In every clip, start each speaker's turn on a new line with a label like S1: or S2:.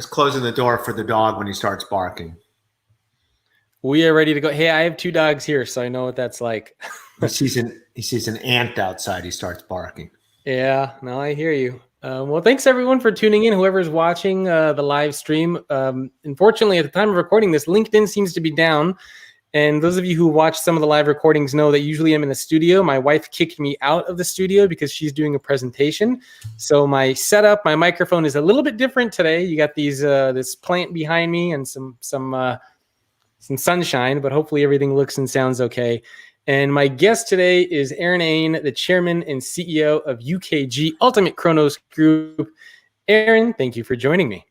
S1: Just closing the door for the dog when he starts barking.
S2: We are ready to go. Hey, I have 2 dogs here, so I know what that's like.
S1: He sees an ant outside. He starts barking.
S2: Yeah, no, I hear you. Well, thanks everyone for tuning in. Whoever's watching the live stream. Unfortunately, at the time of recording this, LinkedIn seems to be down. And those of you who watch some of the live recordings know that usually I'm in the studio. My wife kicked me out of the studio because she's doing a presentation. So my setup, my microphone is a little bit different today. You got these this plant behind me and some sunshine, but hopefully everything looks and sounds okay. And my guest today is Aron Ain, the chairman and CEO of UKG, Ultimate Kronos Group. Aron, thank you for joining me.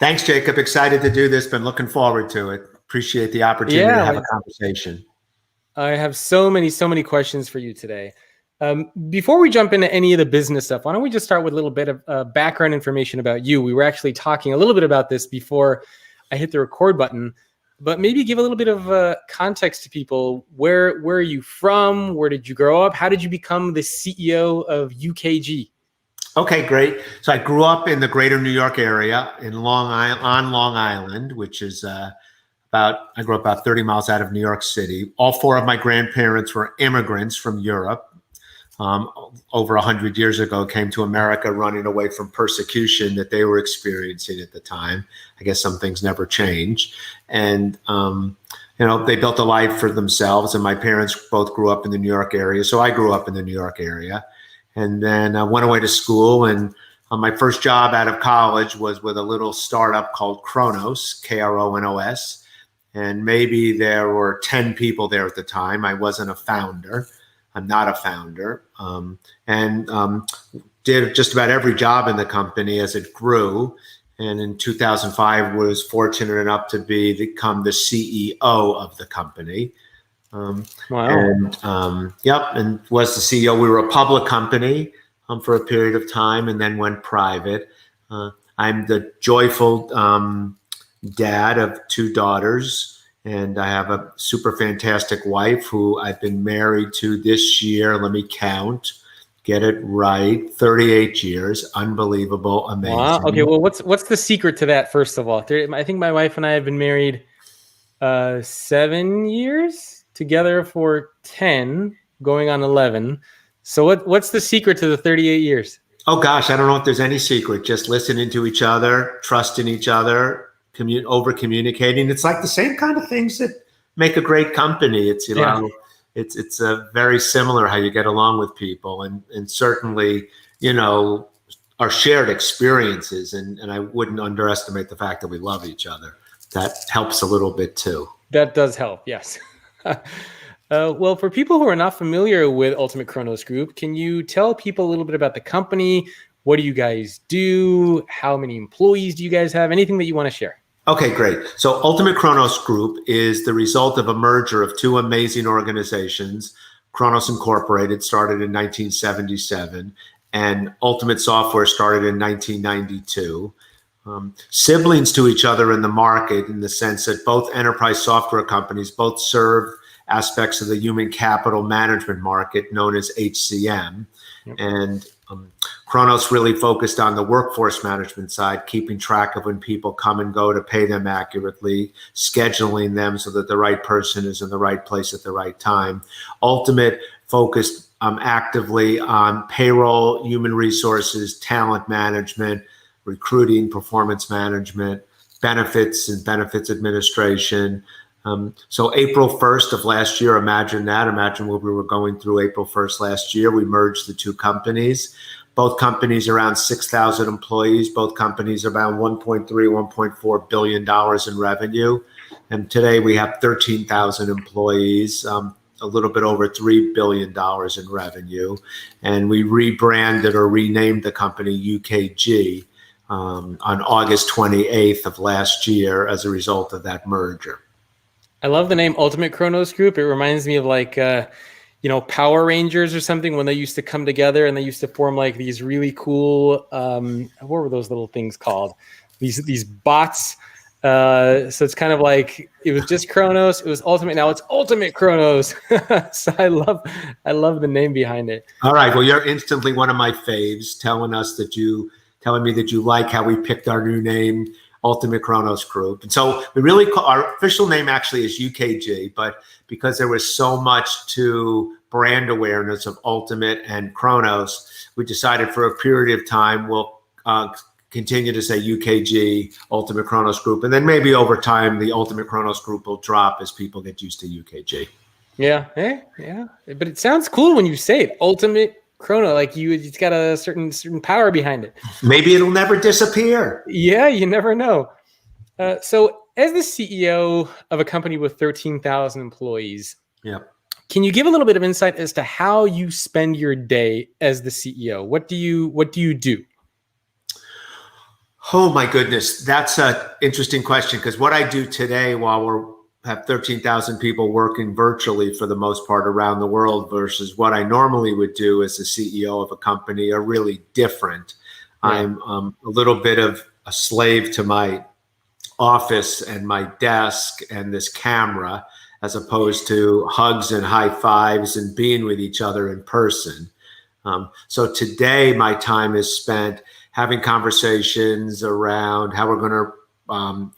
S1: Thanks, Jacob. Excited to do this. Been looking forward to it. Appreciate the opportunity to have a conversation.
S2: I have so many questions for you today. Before we jump into any of the business stuff, why don't we just start with a little bit of background information about you? We were actually talking a little bit about this before I hit the record button, but maybe give a little bit of context to people. Where are you from? Where did you grow up? How did you become the CEO of UKG?
S1: Okay, great. So I grew up in the greater New York area on Long Island, which is I grew up about 30 miles out of New York City. All 4 of my grandparents were immigrants from Europe. Over 100 years ago, came to America running away from persecution that they were experiencing at the time. I guess some things never change. And, they built a life for themselves. And my parents both grew up in the New York area. So I grew up in the New York area. And then I went away to school. And my first job out of college was with a little startup called Kronos, Kronos. And maybe there were 10 people there at the time. I wasn't a founder. I'm not a founder. Did just about every job in the company as it grew. And in 2005, was fortunate enough to become the CEO of the company.
S2: Wow.
S1: And was the CEO. We were a public company for a period of time and then went private. I'm the joyful dad of 2 daughters, and I have a super fantastic wife who I've been married to this year. Let me count, get it right. 38 years. Unbelievable. Amazing.
S2: Wow. Okay. Well, what's the secret to that? First of all, I think my wife and I have been married 7 years, together for 10, going on 11. So what's the secret to the 38 years?
S1: Oh gosh, I don't know if there's any secret. Just listening to each other, trusting each other, over communicating. It's like the same kind of things that make a great company. It's it's very similar how you get along with people, and certainly our shared experiences. And I wouldn't underestimate the fact that we love each other. That helps a little bit too.
S2: That does help. Yes. Well, for people who are not familiar with Ultimate Kronos Group, can you tell people a little bit about the company? What do you guys do? How many employees do you guys have? Anything that you want to share?
S1: Okay, great. So Ultimate Kronos Group is the result of a merger of 2 amazing organizations. Kronos Incorporated started in 1977, and Ultimate Software started in 1992. Siblings to each other in the market, in the sense that both enterprise software companies both serve aspects of the human capital management market known as HCM. Yep. And Kronos really focused on the workforce management side, keeping track of when people come and go to pay them accurately, scheduling them so that the right person is in the right place at the right time. Ultimate focused actively on payroll, human resources, talent management, recruiting, performance management, benefits and benefits administration. So April 1st of last year, imagine what we were going through April 1st last year. We merged the 2 companies. Both companies around 6,000 employees. Both companies around $1.3, $1.4 billion in revenue. And today we have 13,000 employees, a little bit over $3 billion in revenue. And we rebranded or renamed the company UKG on August 28th of last year as a result of that merger.
S2: I love the name Ultimate Kronos Group. It reminds me of like, Power Rangers or something, when they used to come together and they used to form like these really cool, what were those little things called? These bots. So it's kind of like, it was just Kronos, it was Ultimate, now it's Ultimate Kronos. So I love the name behind it.
S1: All right. Well, you're instantly one of my faves, telling us that you telling me that you like how we picked our new name, Ultimate Kronos Group. And so we really call, our official name actually is UKG, but because there was so much to brand awareness of Ultimate and Kronos, we decided for a period of time we'll continue to say UKG, Ultimate Kronos Group, and then maybe over time the Ultimate Kronos Group will drop as people get used to UKG.
S2: Yeah, yeah. But it sounds cool when you say it, Ultimate Chrono, like it's got a certain power behind it.
S1: Maybe it'll never disappear.
S2: Yeah, you never know. So as the CEO of a company with 13,000 employees, can you give a little bit of insight as to how you spend your day as the CEO? What do you do?
S1: Oh my goodness, that's an interesting question, because what I do today while we have 13,000 people working virtually for the most part around the world versus what I normally would do as the CEO of a company are really different. Yeah. I'm a little bit of a slave to my office and my desk and this camera, as opposed to hugs and high fives and being with each other in person. So today my time is spent having conversations around how we're going to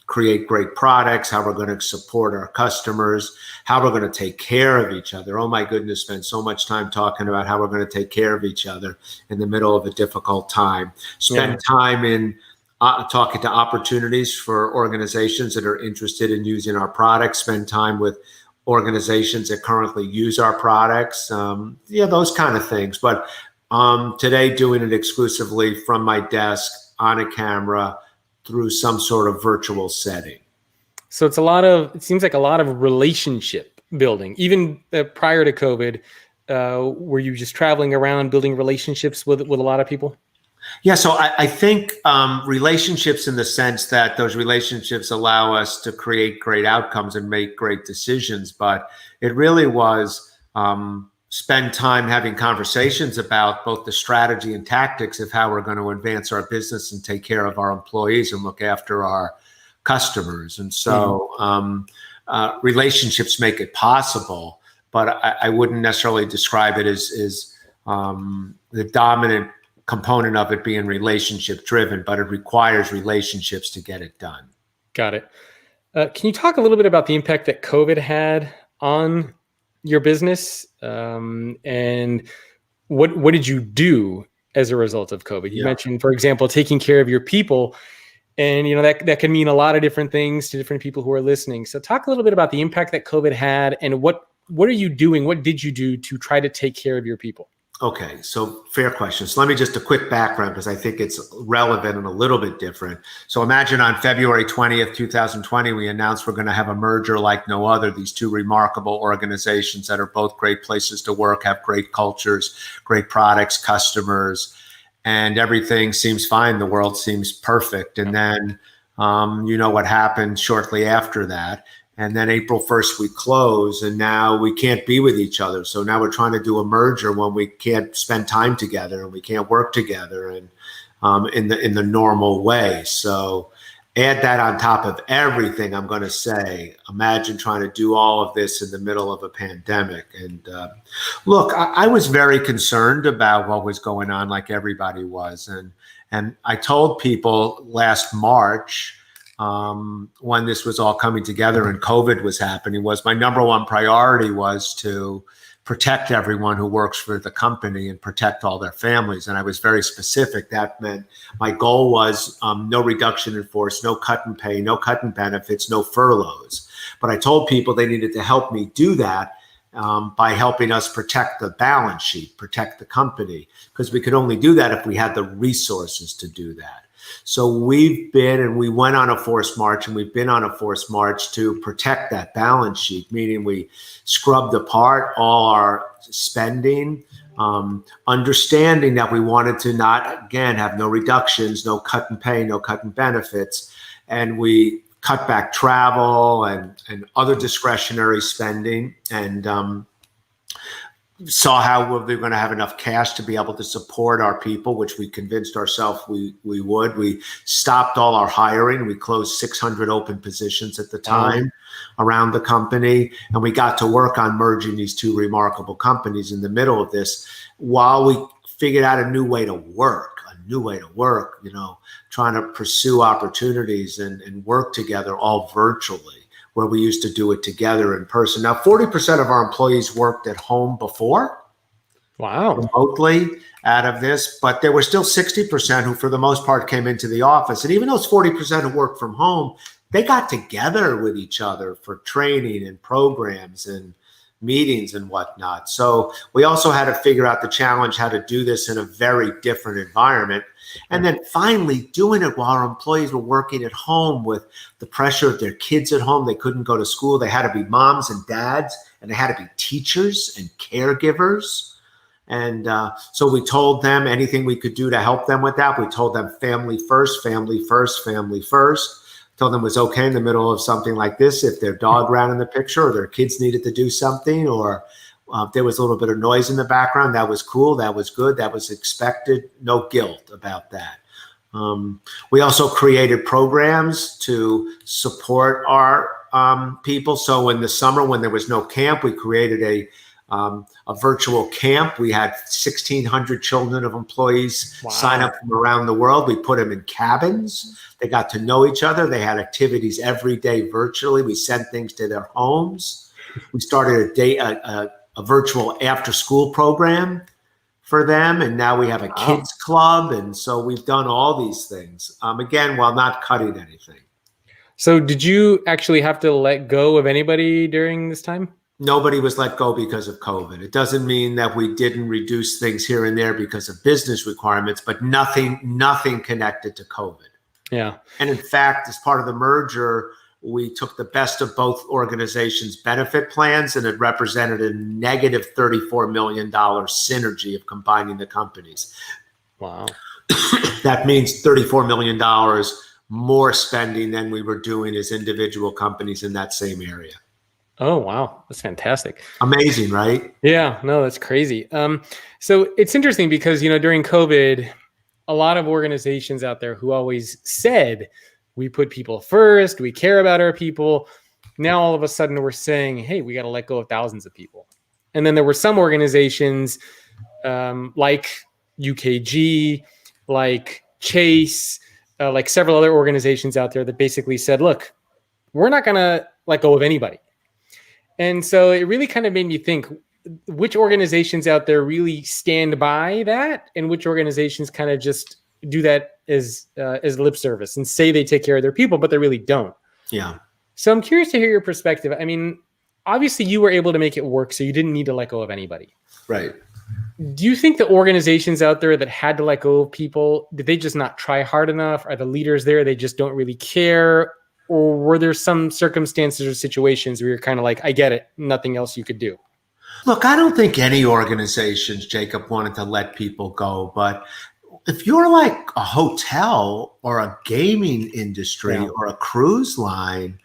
S1: create great products, how we're going to support our customers, how we're going to take care of each other. Oh my goodness, spend so much time talking about how we're going to take care of each other in the middle of a difficult time. Spend time in talking to opportunities for organizations that are interested in using our products. Spend time with organizations that currently use our products. Those kind of things. But today, doing it exclusively from my desk on a camera through some sort of virtual setting.
S2: So it seems like a lot of relationship building. Even prior to COVID, were you just traveling around building relationships with a lot of people?
S1: Yeah, so I think relationships in the sense that those relationships allow us to create great outcomes and make great decisions. But it really was spend time having conversations about both the strategy and tactics of how we're going to advance our business and take care of our employees and look after our customers. And so relationships make it possible, but I wouldn't necessarily describe it as the dominant component of it being relationship driven, but it requires relationships to get it done.
S2: Got it. Can you talk a little bit about the impact that COVID had on your business, and what did you do as a result of COVID? You mentioned, for example, taking care of your people, and that can mean a lot of different things to different people who are listening. So talk a little bit about the impact that COVID had, and what are you doing? What did you do to try to take care of your people?
S1: Okay, so fair question. So let me just a quick background, because I think it's relevant and a little bit different. So imagine on February 20th, 2020, we announced we're going to have a merger like no other. These two remarkable organizations that are both great places to work, have great cultures, great products, customers, and everything seems fine. The world seems perfect. And then what happened shortly after that. And then April 1st, we close, and now we can't be with each other. So now we're trying to do a merger when we can't spend time together and we can't work together and in the normal way. So add that on top of everything I'm going to say. Imagine trying to do all of this in the middle of a pandemic. And look, I was very concerned about what was going on, like everybody was. And I told people last March, when this was all coming together and COVID was happening, was my number one priority was to protect everyone who works for the company and protect all their families. And I was very specific. That meant my goal was no reduction in force, no cut in pay, no cut in benefits, no furloughs. But I told people they needed to help me do that by helping us protect the balance sheet, protect the company, because we could only do that if we had the resources to do that. So we went on a forced march, and we've been on a forced march to protect that balance sheet, meaning we scrubbed apart all our spending, understanding that we wanted to not, again, have no reductions, no cut in pay, no cut in benefits. And we cut back travel and other discretionary spending, and saw how we were going to have enough cash to be able to support our people, which we convinced ourselves we would. We stopped all our hiring. We closed 600 open positions at the time around the company. And we got to work on merging these two remarkable companies in the middle of this while we figured out a new way to work, a new way to work, trying to pursue opportunities and work together all virtually, where we used to do it together in person. Now, 40% of our employees worked at home before.
S2: Wow.
S1: Remotely out of this, but there were still 60% who for the most part came into the office. And even those 40% who worked from home, they got together with each other for training and programs and meetings and whatnot. So we also had to figure out the challenge how to do this in a very different environment. And then finally doing it while our employees were working at home with the pressure of their kids at home. They couldn't go to school. They had to be moms and dads, and they had to be teachers and caregivers. And so we told them anything we could do to help them with that. We told them family first, family first, family first. Told them it was okay in the middle of something like this if their dog ran in the picture or their kids needed to do something, or if there was a little bit of noise in the background. That was cool. That was good. That was expected. No guilt about that. We also created programs to support our people. So in the summer when there was no camp, we created a virtual camp. We had 1,600 children of employees sign up from around the world. We put them in cabins. They got to know each other. They had activities every day virtually. We sent things to their homes. We started a virtual after-school program for them, and now we have a kids club. And so we've done all these things, again, while not cutting anything.
S2: So did you actually have to let go of anybody during this time?
S1: Nobody was let go because of COVID. It doesn't mean that we didn't reduce things here and there because of business requirements, but nothing connected to COVID.
S2: Yeah.
S1: And in fact, as part of the merger, we took the best of both organizations' benefit plans, and it represented a negative $34 million synergy of combining the companies.
S2: Wow.
S1: That means $34 million more spending than we were doing as individual companies in that same area.
S2: Oh, wow. That's fantastic.
S1: Amazing, right?
S2: Yeah, no, that's crazy. So it's interesting because, during COVID, a lot of organizations out there who always said, we put people first, we care about our people. Now, all of a sudden we're saying, hey, we got to let go of thousands of people. And then there were some organizations like UKG, like Chase, like several other organizations out there that basically said, look, we're not going to let go of anybody. And so it really kind of made me think which organizations out there really stand by that and which organizations kind of just do that as lip service and say they take care of their people, but they really don't.
S1: Yeah.
S2: So I'm curious to hear your perspective. I mean, obviously you were able to make it work, so you didn't need to let go of anybody.
S1: Right.
S2: Do you think the organizations out there that had to let go of people, did they just not try hard enough? Are the leaders there, they just don't really care? Or were there some circumstances or situations where you're kind of like, I get it, nothing else you could do?
S1: Look, I don't think any organizations, Jacob, wanted to let people go. But if you're like a hotel or a gaming industry or a cruise line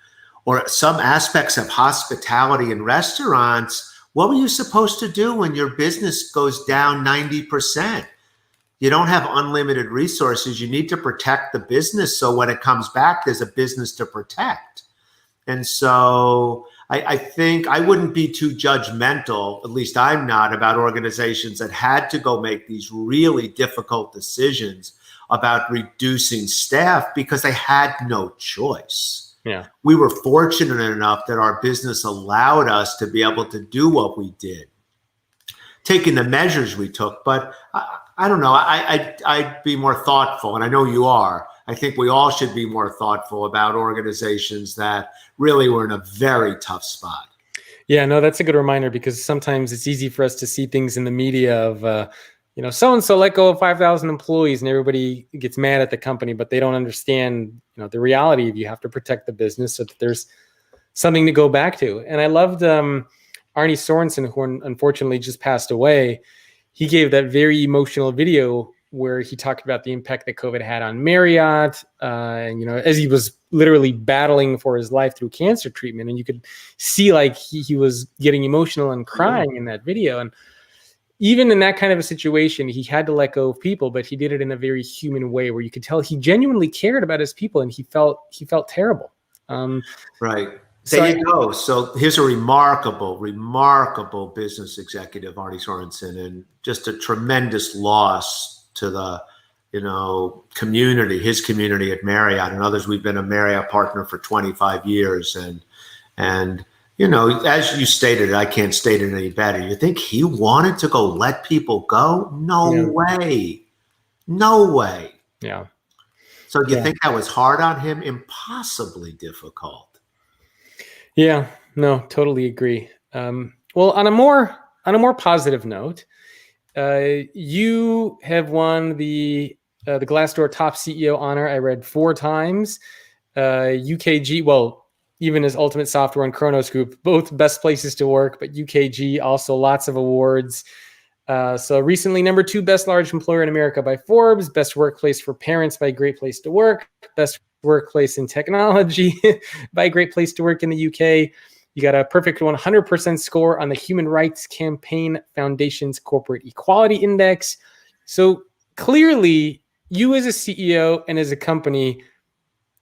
S1: or some aspects of hospitality and restaurants, what were you supposed to do when your business goes down 90%? You don't have unlimited resources. You need to protect the business. So when it comes back, there's a business to protect. And so I think I wouldn't be too judgmental, at least I'm not, about organizations that had to go make these really difficult decisions about reducing staff because they had no choice.
S2: Yeah.
S1: We were fortunate enough that our business allowed us to be able to do what we did, taking the measures we took. But I don't know. I'd be more thoughtful, and I know you are. I think we all should be more thoughtful about organizations that really were in a very tough spot.
S2: Yeah, no, that's a good reminder because sometimes it's easy for us to see things in the media of, so-and-so let go of 5,000 employees and everybody gets mad at the company, but they don't understand, the reality of you have to protect the business so that there's something to go back to. And I loved Arne Sorensen, who unfortunately just passed away. He gave that very emotional video where he talked about the impact that COVID had on Marriott, as he was literally battling for his life through cancer treatment. And you could see like he was getting emotional and crying in that video. And even in that kind of a situation, he had to let go of people, but he did it in a very human way where you could tell he genuinely cared about his people and he felt terrible.
S1: Right. There you go. So here's a remarkable business executive, Arne Sorensen, and just a tremendous loss to the community, his community at Marriott and others. We've been a Marriott partner for 25 years. And as you stated, I can't state it any better. You think he wanted to go let people go? No way. No way.
S2: Yeah.
S1: So you think that was hard on him? Impossibly difficult.
S2: Yeah, no, totally agree. Well, on a more positive note, you have won the Glassdoor Top CEO honor. I read 4 times. UKG, well, even as Ultimate Software and Kronos Group, both best places to work, but UKG also lots of awards. So recently, number 2 best large employer in America by Forbes, best workplace for parents by Great Place to Work, best workplace in technology by Great Place to Work in the UK. You got a perfect 100% score on the Human Rights Campaign Foundation's Corporate Equality Index. So clearly, you as a CEO and as a company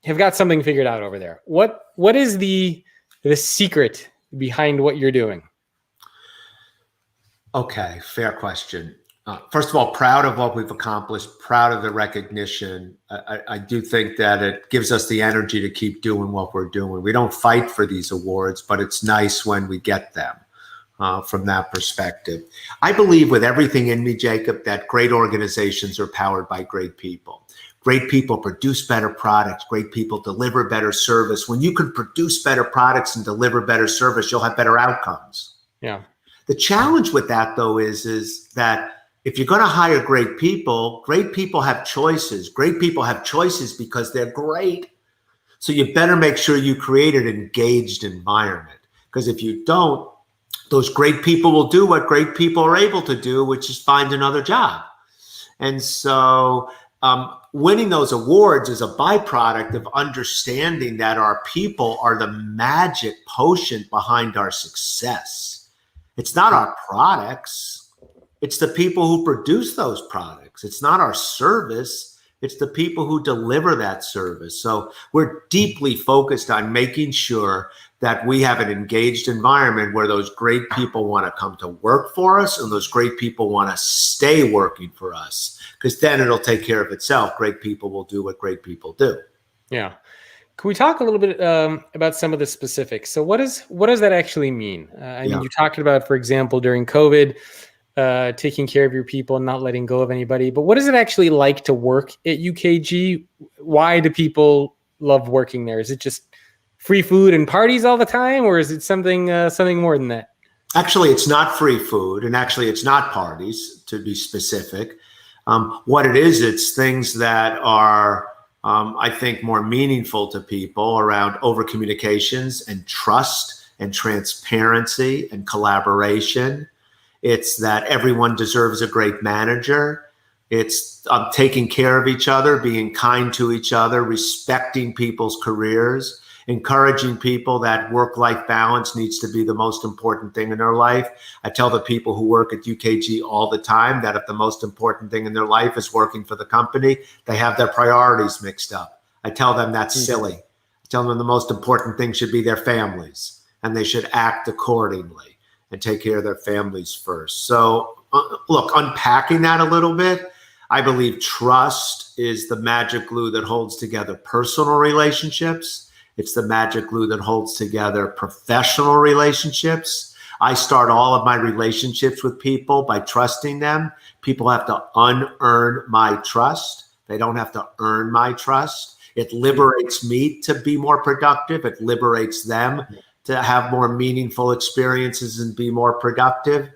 S2: have got something figured out over there. What is the secret behind what you're doing?
S1: Okay, fair question. First of all, proud of what we've accomplished, proud of the recognition. I do think that it gives us the energy to keep doing what we're doing. We don't fight for these awards, but it's nice when we get them from that perspective. I believe with everything in me, Jacob, that great organizations are powered by great people. Great people produce better products. Great people deliver better service. When you can produce better products and deliver better service, you'll have better outcomes.
S2: Yeah.
S1: The challenge with that, though, is that if you're going to hire great people have choices. Great people have choices because they're great. So you better make sure you create an engaged environment. Because if you don't, those great people will do what great people are able to do, which is find another job. And so winning those awards is a byproduct of understanding that our people are the magic potion behind our success. It's not our products. It's the people who produce those products. It's not our service. It's the people who deliver that service. So we're deeply focused on making sure that we have an engaged environment where those great people want to come to work for us and those great people want to stay working for us, because then it'll take care of itself. Great people will do what great people do.
S2: Yeah. Can we talk a little bit about some of the specifics? So what does that actually mean? I mean, you talked about, for example, during COVID, taking care of your people and not letting go of anybody. But what is it actually like to work at UKG? Why do people love working there? Is it just free food and parties all the time, or is it something more than that?
S1: Actually, it's not free food, and actually, it's not parties, to be specific. What it is, it's things that are, I think, more meaningful to people around over communications and trust and transparency and collaboration. It's that everyone deserves a great manager. It's taking care of each other, being kind to each other, respecting people's careers, encouraging people that work-life balance needs to be the most important thing in their life. I tell the people who work at UKG all the time that if the most important thing in their life is working for the company, they have their priorities mixed up. I tell them that's silly. I tell them the most important thing should be their families, and they should act accordingly and take care of their families first. So look, unpacking that a little bit, I believe trust is the magic glue that holds together personal relationships. It's the magic glue that holds together professional relationships. I start all of my relationships with people by trusting them. People have to unearn my trust. They don't have to earn my trust. It liberates me to be more productive. It liberates them to have more meaningful experiences and be more productive.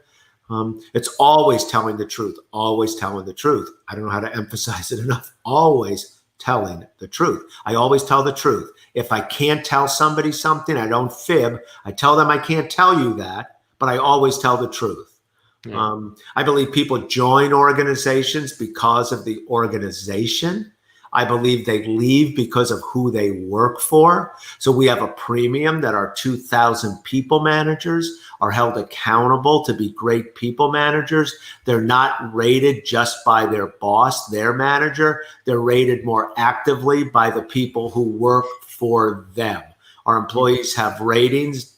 S1: It's always telling the truth, always telling the truth. I don't know how to emphasize it enough. Always telling the truth. I always tell the truth. If I can't tell somebody something, I don't fib. I tell them I can't tell you that, but I always tell the truth. Yeah. I believe people join organizations because of the organization. I believe they leave because of who they work for. So we have a premium that our 2,000 people managers are held accountable to be great people managers. They're not rated just by their boss, their manager. They're rated more actively by the people who work for them. Our employees have ratings,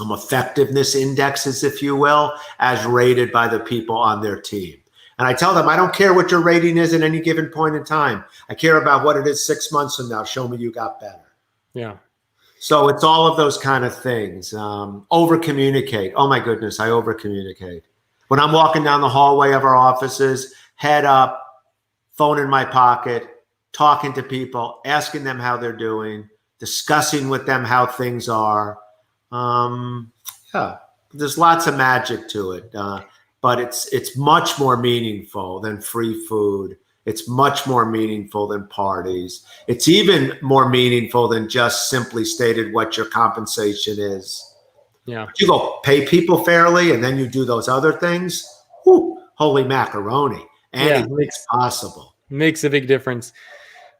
S1: effectiveness indexes, if you will, as rated by the people on their team. And I tell them, I don't care what your rating is at any given point in time. I care about what it is 6 months from now. Show me you got better.
S2: Yeah.
S1: So it's all of those kind of things. Over communicate. Oh my goodness, I over communicate. When I'm walking down the hallway of our offices, head up, phone in my pocket, talking to people, asking them how they're doing, discussing with them how things are. Yeah, there's lots of magic to it, but it's much more meaningful than free food. It's much more meaningful than parties. It's even more meaningful than just simply stated what your compensation is.
S2: Yeah.
S1: You go pay people fairly and then you do those other things. Whew, holy macaroni. Anything's possible.
S2: Makes a big difference.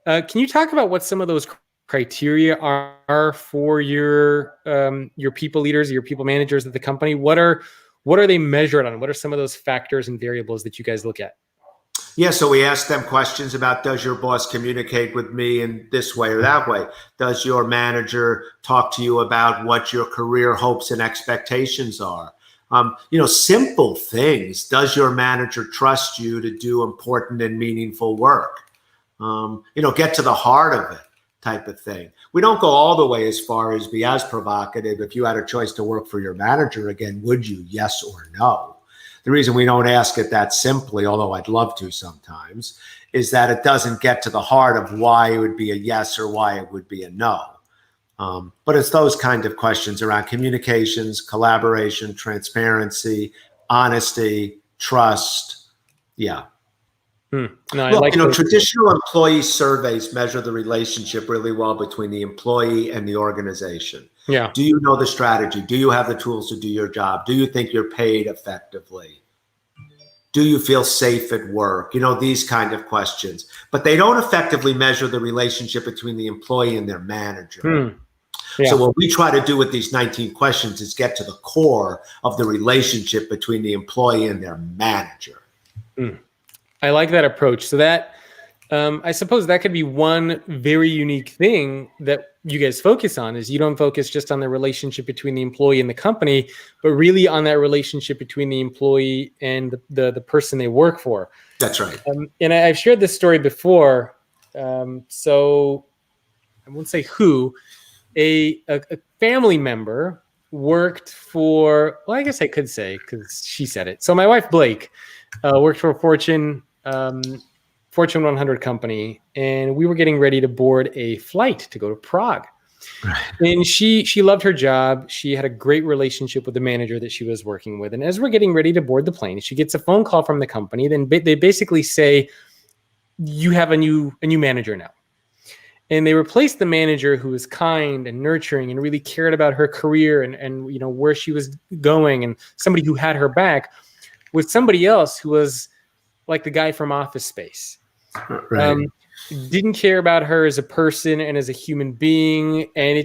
S2: Can you talk about what some of those criteria are for your people leaders, your people managers at the company? What are they measured on? What are some of those factors and variables that you guys look at?
S1: Yeah, so we ask them questions about, does your boss communicate with me in this way or that way? Does your manager talk to you about what your career hopes and expectations are? Simple things. Does your manager trust you to do important and meaningful work? Get to the heart of it type of thing. We don't go all the way as far as be as provocative. If you had a choice to work for your manager again, would you? Yes or no? The reason we don't ask it that simply, although I'd love to sometimes, is that it doesn't get to the heart of why it would be a yes or why it would be a no. But it's those kind of questions around communications, collaboration, transparency, honesty, trust. Yeah.
S2: No, I like
S1: traditional employee surveys measure the relationship really well between the employee and the organization.
S2: Yeah.
S1: Do you know the strategy? Do you have the tools to do your job? Do you think you're paid effectively? Do you feel safe at work? These kind of questions. But they don't effectively measure the relationship between the employee and their manager. Yeah. So what we try to do with these 19 questions is get to the core of the relationship between the employee and their manager.
S2: I like that approach. So that, I suppose that could be one very unique thing that you guys focus on, is you don't focus just on the relationship between the employee and the company, but really on that relationship between the employee and the person they work for.
S1: That's right.
S2: And I've shared this story before. So I won't say who, a family member worked for, well, I guess I could say, because she said it. So my wife, Blake, worked for a Fortune 100 company, and we were getting ready to board a flight to go to Prague. Right. And she loved her job. She had a great relationship with the manager that she was working with. And as we're getting ready to board the plane, she gets a phone call from the company. Then they basically say, you have a new manager now. And they replaced the manager who was kind and nurturing and really cared about her career and where she was going, and somebody who had her back, with somebody else who was like the guy from Office Space. Right. Didn't care about her as a person and as a human being. And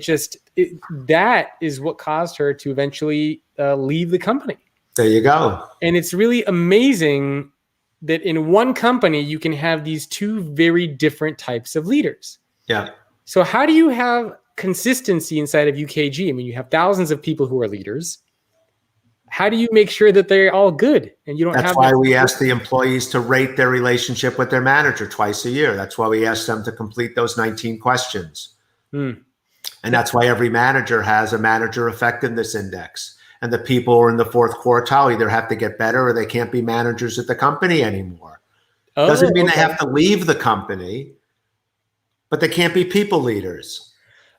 S2: that is what caused her to eventually leave the company.
S1: There you go.
S2: And it's really amazing that in one company, you can have these two very different types of leaders.
S1: Yeah.
S2: So how do you have consistency inside of UKG? I mean, you have thousands of people who are leaders. How do you make sure that they're all good and you don't have?
S1: That's why we ask the employees to rate their relationship with their manager twice a year. That's why we ask them to complete those 19 questions. And that's why every manager has a manager effectiveness index. And the people who are in the fourth quartile either have to get better or they can't be managers at the company anymore. Doesn't mean they have to leave the company, but they can't be people leaders.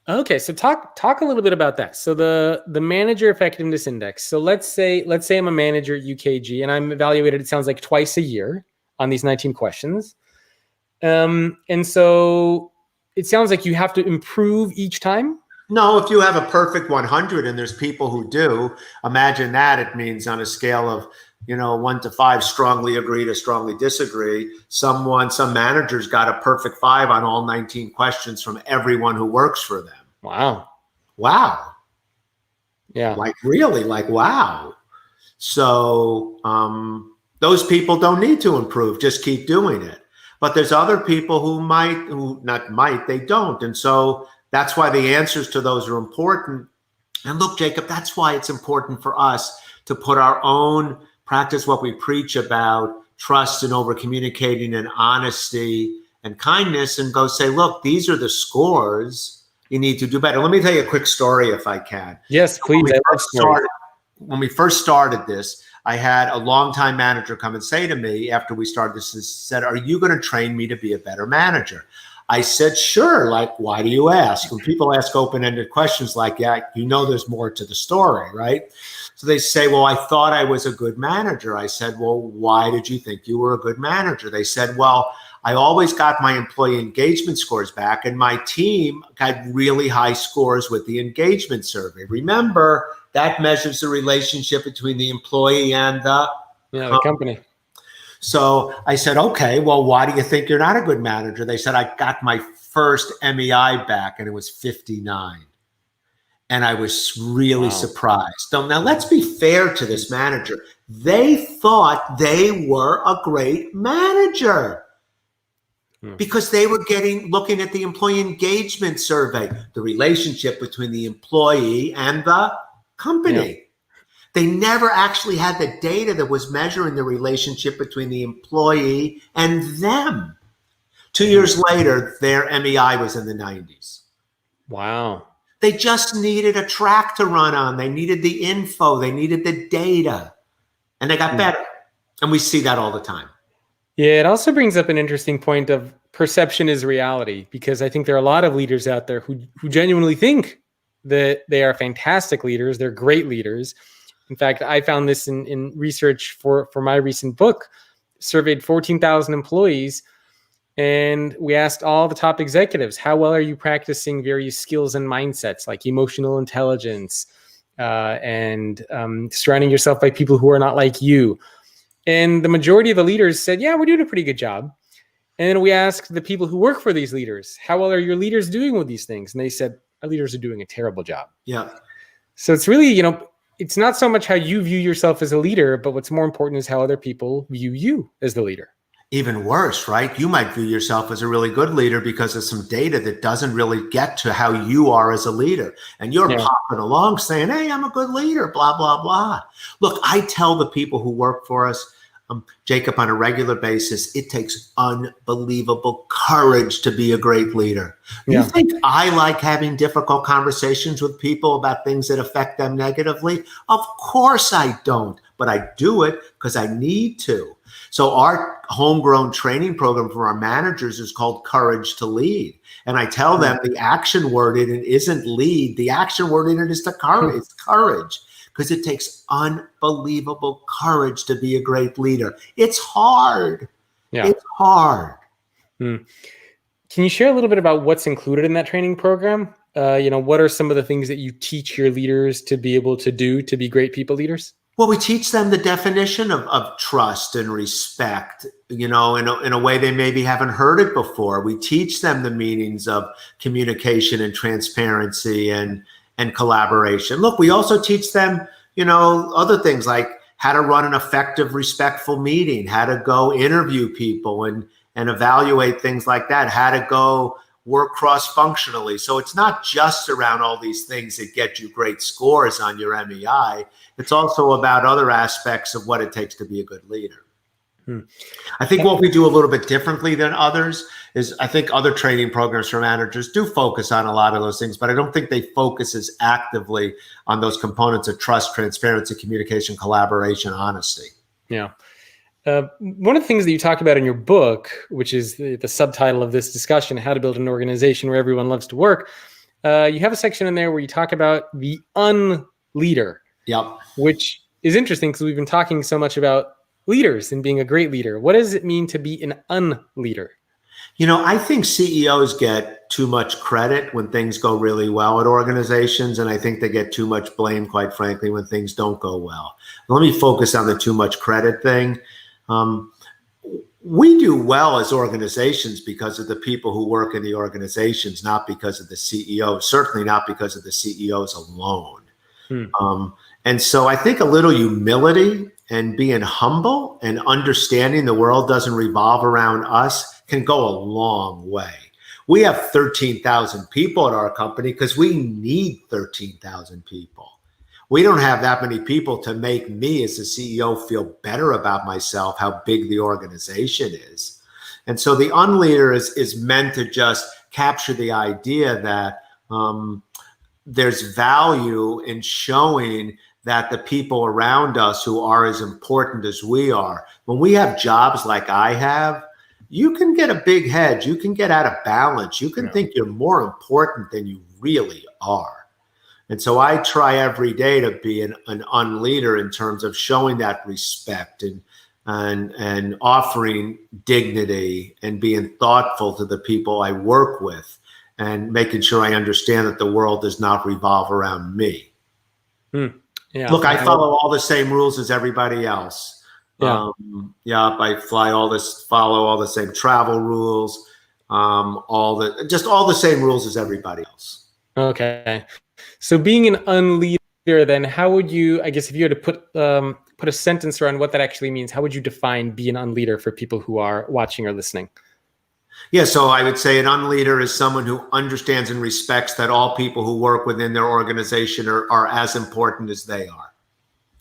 S2: Okay, so talk a little bit about that. So the manager effectiveness index. So let's say I'm a manager at UKG and I'm evaluated, it sounds like, twice a year on these 19 questions. And so it sounds like you have to improve each time.
S1: No, if you have a perfect 100 and there's people who do, imagine that. It means on a scale of 1 to 5, strongly agree to strongly disagree. Some managers got a perfect 5 on all 19 questions from everyone who works for them.
S2: Wow.
S1: Yeah. Wow. So those people don't need to improve. Just keep doing it. But there's other people they don't. And so that's why the answers to those are important. And look, Jacob, that's why it's important for us to put our own practice what we preach about trust and over communicating and honesty and kindness and go say, look, these are the scores. You need to do better. Let me tell you a quick story if I can.
S2: Yes, please.
S1: When we first started this, I had a longtime manager come and say to me after we started this, said, are you going to train me to be a better manager? I said, sure. Like, why do you ask? When people ask open-ended questions like that, you know there's more to the story, right? So they say, well, I thought I was a good manager. I said, well, why did you think you were a good manager? They said, well, I always got my employee engagement scores back, and my team got really high scores with the engagement survey. Remember, that measures the relationship between the employee and the
S2: company.
S1: So I said, okay, well, why do you think you're not a good manager? They said, I got my first MEI back and it was 59. And I was really surprised. So now let's be fair to this manager. They thought they were a great manager because they were looking at the employee engagement survey, the relationship between the employee and the company. Yeah. They never actually had the data that was measuring the relationship between the employee and them. 2 years later, their MEI was in the 90s.
S2: Wow.
S1: They just needed a track to run on. They needed the info. They needed the data. And they got better. And we see that all the time.
S2: Yeah, it also brings up an interesting point of perception is reality, because I think there are a lot of leaders out there who genuinely think that they are fantastic leaders. They're great leaders. In fact, I found this in research for my recent book, surveyed 14,000 employees, and we asked all the top executives, how well are you practicing various skills and mindsets like emotional intelligence and surrounding yourself by people who are not like you? And the majority of the leaders said, yeah, we're doing a pretty good job. And then we asked the people who work for these leaders, how well are your leaders doing with these things? And they said, our leaders are doing a terrible job.
S1: Yeah.
S2: So it's really, it's not so much how you view yourself as a leader, but what's more important is how other people view you as the leader.
S1: Even worse, right? You might view yourself as a really good leader because of some data that doesn't really get to how you are as a leader. And you're popping along saying, hey, I'm a good leader, blah, blah, blah. Look, I tell the people who work for us, Jacob, on a regular basis, it takes unbelievable courage to be a great leader. You think I like having difficult conversations with people about things that affect them negatively? Of course I don't, but I do it because I need to. So our homegrown training program for our managers is called Courage to Lead. And I tell them the action word in it isn't lead. The action word in it is courage. It's courage. Because it takes unbelievable courage to be a great leader. It's hard. Yeah. It's hard.
S2: Can you share a little bit about what's included in that training program? What are some of the things that you teach your leaders to be able to do to be great people leaders?
S1: Well, we teach them the definition of trust and respect, in a way they maybe haven't heard it before. We teach them the meanings of communication and transparency and collaboration. Look, we also teach them, other things like how to run an effective, respectful meeting, how to go interview people and evaluate things like that, how to go work cross-functionally. So it's not just around all these things that get you great scores on your MEI. It's also about other aspects of what it takes to be a good leader. I think what we do a little bit differently than others is I think other training programs for managers do focus on a lot of those things, but I don't think they focus as actively on those components of trust, transparency, communication, collaboration, honesty.
S2: Yeah. One of the things that you talk about in your book, which is the subtitle of this discussion, How to Build an Organization Where Everyone Loves to Work, you have a section in there where you talk about the unleader.
S1: Yep.
S2: Which is interesting because we've been talking so much about leaders and being a great leader. What does it mean to be an unleader?
S1: I think CEOs get too much credit when things go really well at organizations, and I think they get too much blame, quite frankly, when things don't go well. Let me focus on the too much credit thing. We do well as organizations because of the people who work in the organizations, not because of the CEOs, certainly not because of the CEOs alone. And so I think a little humility and being humble and understanding the world doesn't revolve around us can go a long way. We have 13,000 people at our company because we need 13,000 people. we don't have that many people to make me as a CEO feel better about myself, how big the organization is. And so the unleader is meant to just capture the idea that there's value in showing that the people around us who are as important as we are, when we have jobs like I have, you can get a big head, you can get out of balance, you can think you're more important than you really are. And so I try every day to be an unleader in terms of showing that respect and offering dignity and being thoughtful to the people I work with and making sure I understand that the world does not revolve around me.
S2: Yeah.
S1: Look, I follow all the same rules as everybody else.
S2: Yeah.
S1: I follow all the same travel rules, all the same rules as everybody else.
S2: Okay. So being an unleader, then how would you, I guess if you had to put a sentence around what that actually means, how would you define be an unleader for people who are watching or listening?
S1: Yeah, so I would say an unleader is someone who understands and respects that all people who work within their organization are as important as they are.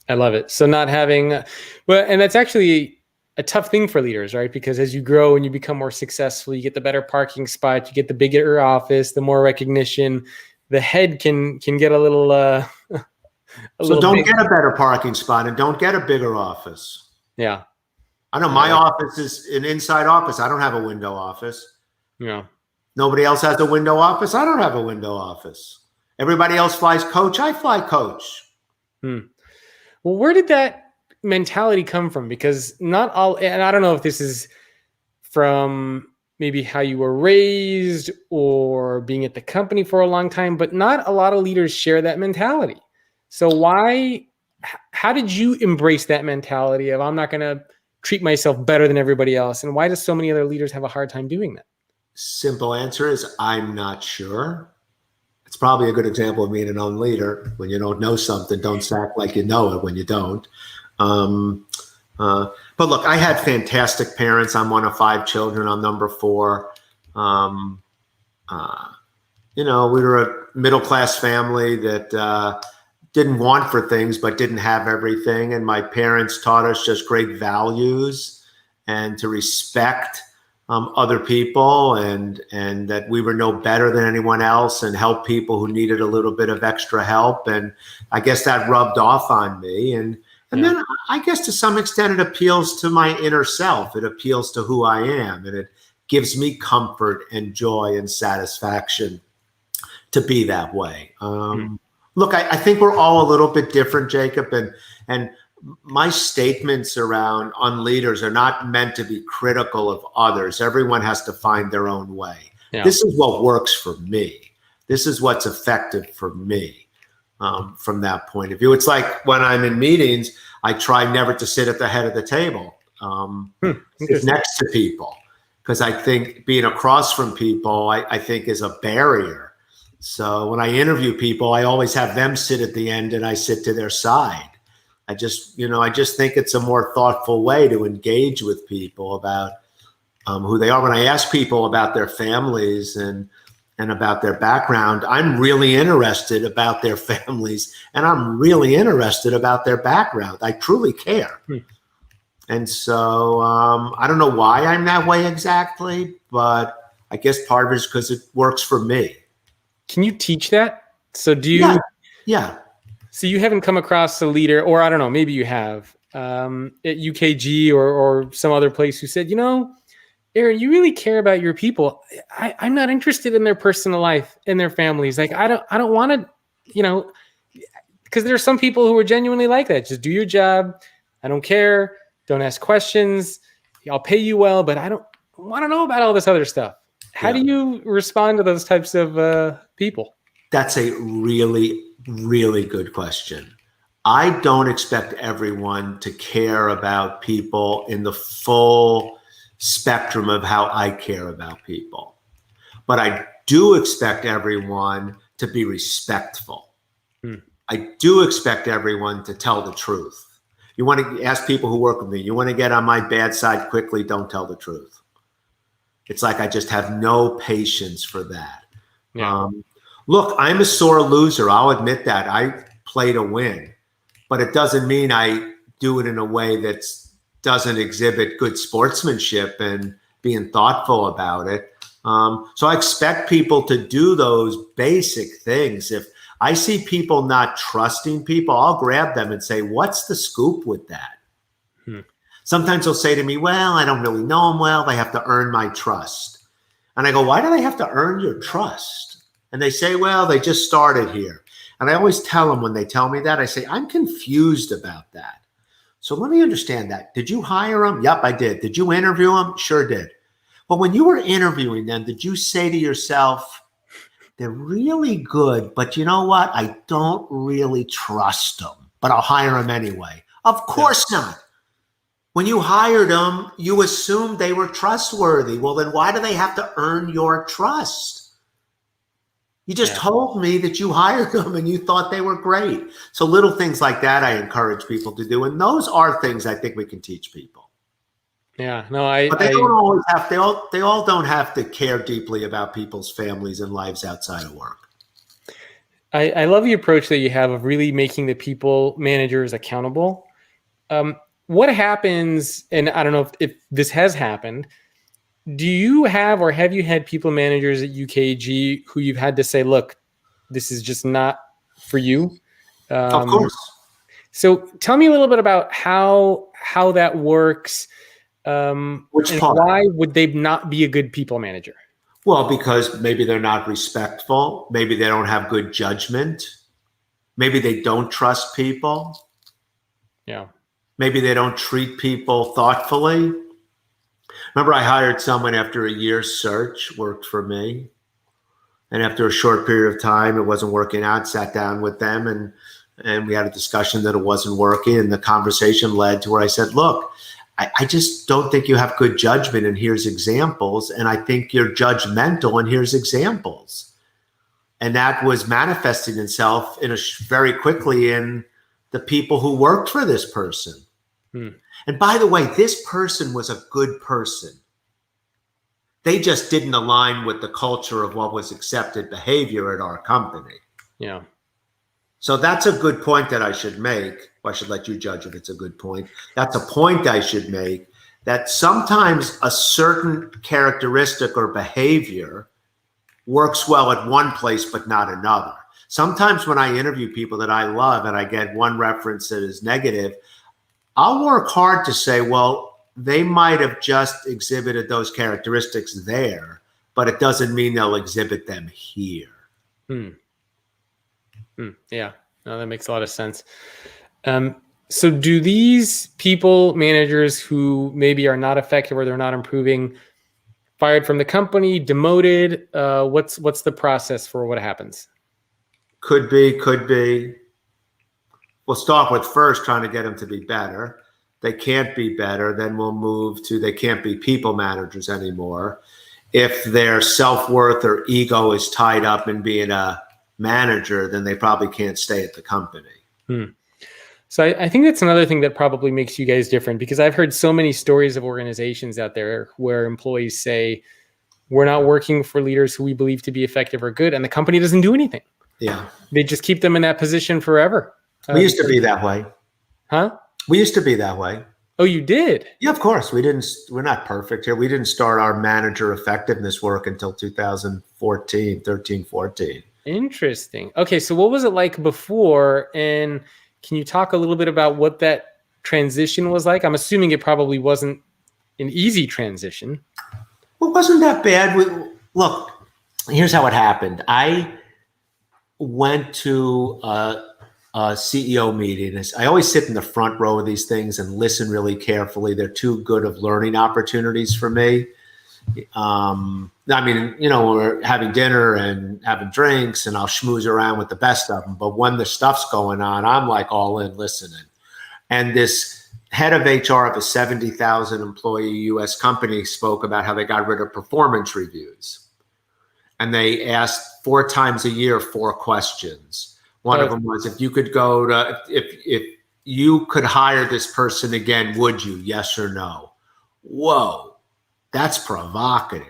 S2: I love it. So not having, and that's actually a tough thing for leaders, right? Because as you grow and you become more successful, you get the better parking spot, you get the bigger office, the more recognition, the head can get a little.
S1: So don't get a better parking spot and don't get a bigger office.
S2: Yeah.
S1: I know my office is an inside office. I don't have a window office.
S2: Yeah.
S1: Nobody else has a window office. I don't have a window office. Everybody else flies coach. I fly coach.
S2: Well, where did that mentality come from? Because not all, and I don't know if this is from maybe how you were raised or being at the company for a long time, but not a lot of leaders share that mentality. So how did you embrace that mentality of I'm not going to treat myself better than everybody else? And why do so many other leaders have a hard time doing that? Simple
S1: answer is I'm not sure. It's probably a good example of being an unleader. When you don't know something, don't act like you know it when you don't. But look, I had fantastic parents. I'm one of 5 children. I'm number 4. We were a middle-class family that didn't want for things, but didn't have everything. And my parents taught us just great values and to respect other people and that we were no better than anyone else and help people who needed a little bit of extra help. And I guess that rubbed off on me. And then I guess to some extent it appeals to my inner self. It appeals to who I am. And it gives me comfort and joy and satisfaction to be that way. Look, I think we're all a little bit different, Jacob, and my statements around unleaders are not meant to be critical of others. Everyone has to find their own way. Yeah. This is what works for me. This is what's effective for me from that point of view. It's like when I'm in meetings, I try never to sit at the head of the table, sit next to people, because I think being across from people, I think is a barrier. So when I interview people, I always have them sit at the end and I sit to their side. I just think it's a more thoughtful way to engage with people about who they are. When I ask people about their families and about their background, I'm really interested about their families and I'm really interested about their background. I truly care. And so I don't know why I'm that way exactly, but I guess part of it is because it works for me. Can you teach that? So do you? Yeah. So you haven't come across a leader, or I don't know, maybe you have at UKG or some other place who said, Aaron, you really care about your people. I'm not interested in their personal life and their families. Like I don't want to, because there are some people who are genuinely like that. Just do your job. I don't care. Don't ask questions. I'll pay you well, but I don't want to know about all this other stuff. How do you respond to those types of people? That's a really, really good question. I don't expect everyone to care about people in the full spectrum of how I care about people. But I do expect everyone to be respectful. I do expect everyone to tell the truth. You want to ask people who work with me, you want to get on my bad side quickly, don't tell the truth. It's like I just have no patience for that. Yeah. Look, I'm a sore loser. I'll admit that. I play to win. but it doesn't mean I do it in a way that doesn't exhibit good sportsmanship and being thoughtful about it. So I expect people to do those basic things. If I see people not trusting people, I'll grab them and say, what's the scoop with that? Sometimes they'll say to me, well, I don't really know them well. They have to earn my trust. And I go, why do they have to earn your trust? And they say, well, they just started here. And I always tell them when they tell me that, I say, I'm confused about that. So let me understand that. Did you hire them? Yep, I did. Did you interview them? Sure did. But when you were interviewing them, did you say to yourself, they're really good, but you know what? I don't really trust them, but I'll hire them anyway. Of course not. When you hired them, you assumed they were trustworthy. Well, then why do they have to earn your trust? You just told me that you hired them and you thought they were great. So little things like that I encourage people to do. And those are things I think we can teach people.
S2: Yeah, no,
S1: but they don't always have, they all don't have to care deeply about people's families and lives outside of work.
S2: I love the approach that you have of really making the people managers accountable. What happens, and I don't know if this has happened, do you have or have you had people managers at UKG who you've had to say, look, this is just not for you?
S1: Of course.
S2: So tell me a little bit about how that works.
S1: Which part?
S2: Why would they not be a good people manager?
S1: Well, because maybe they're not respectful. Maybe they don't have good judgment. Maybe they don't trust people.
S2: Yeah.
S1: Maybe they don't treat people thoughtfully. Remember, I hired someone after a year's search, worked for me. And after a short period of time, it wasn't working out, sat down with them and we had a discussion that it wasn't working. And the conversation led to where I said, look, I just don't think you have good judgment, and here's examples. And I think you're judgmental, and here's examples. And that was manifesting itself very quickly in the people who worked for this person. And by the way, this person was a good person. They just didn't align with the culture of what was accepted behavior at our company.
S2: Yeah.
S1: So that's a good point that I should make. Well, I should let you judge if it's a good point. That's a point I should make, that sometimes a certain characteristic or behavior works well at one place, but not another. Sometimes when I interview people that I love and I get one reference that is negative, I'll work hard to say, well, they might have just exhibited those characteristics there, but it doesn't mean they'll exhibit them here.
S2: Yeah, no, that makes a lot of sense. So do these people managers who maybe are not effective or they're not improving, fired from the company, demoted? What's the process for what happens?
S1: Could be. We'll start with first trying to get them to be better. They can't be better, then we'll move to they can't be people managers anymore. If their self-worth or ego is tied up in being a manager, then they probably can't stay at the company.
S2: So I think that's another thing that probably makes you guys different, because I've heard so many stories of organizations out there where employees say, we're not working for leaders who we believe to be effective or good, and the company doesn't do anything.
S1: Yeah.
S2: They just keep them in that position forever.
S1: We used to be that way.
S2: Huh?
S1: We used to be that way.
S2: Oh, you did?
S1: Yeah, of course. We're not perfect here. We didn't start our manager effectiveness work until 13, 14.
S2: Interesting. Okay, so what was it like before? And can you talk a little bit about what that transition was like? I'm assuming it probably wasn't an easy transition.
S1: Well, it wasn't that bad. Look, here's how it happened. I went to a CEO meeting. I always sit in the front row of these things and listen really carefully. They're too good of learning opportunities for me. I mean, we're having dinner and having drinks and I'll schmooze around with the best of them. But when the stuff's going on, I'm like all in listening. And this head of HR of a 70,000 employee US company spoke about how they got rid of performance reviews. And they asked 4 times a year, 4 questions. One of them was, if you could if you could hire this person again, would you? Yes or no? Whoa, that's provocative.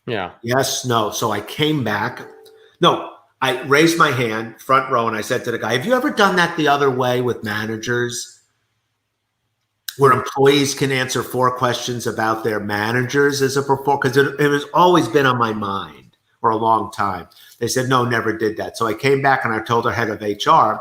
S2: Yeah.
S1: Yes, no. So I came back. No, I raised my hand, front row, and I said to the guy, have you ever done that the other way with managers, where employees can answer 4 questions about their managers as a performer? Because it has always been on my mind for a long time. They said, no, never did that. So I came back and I told our head of HR,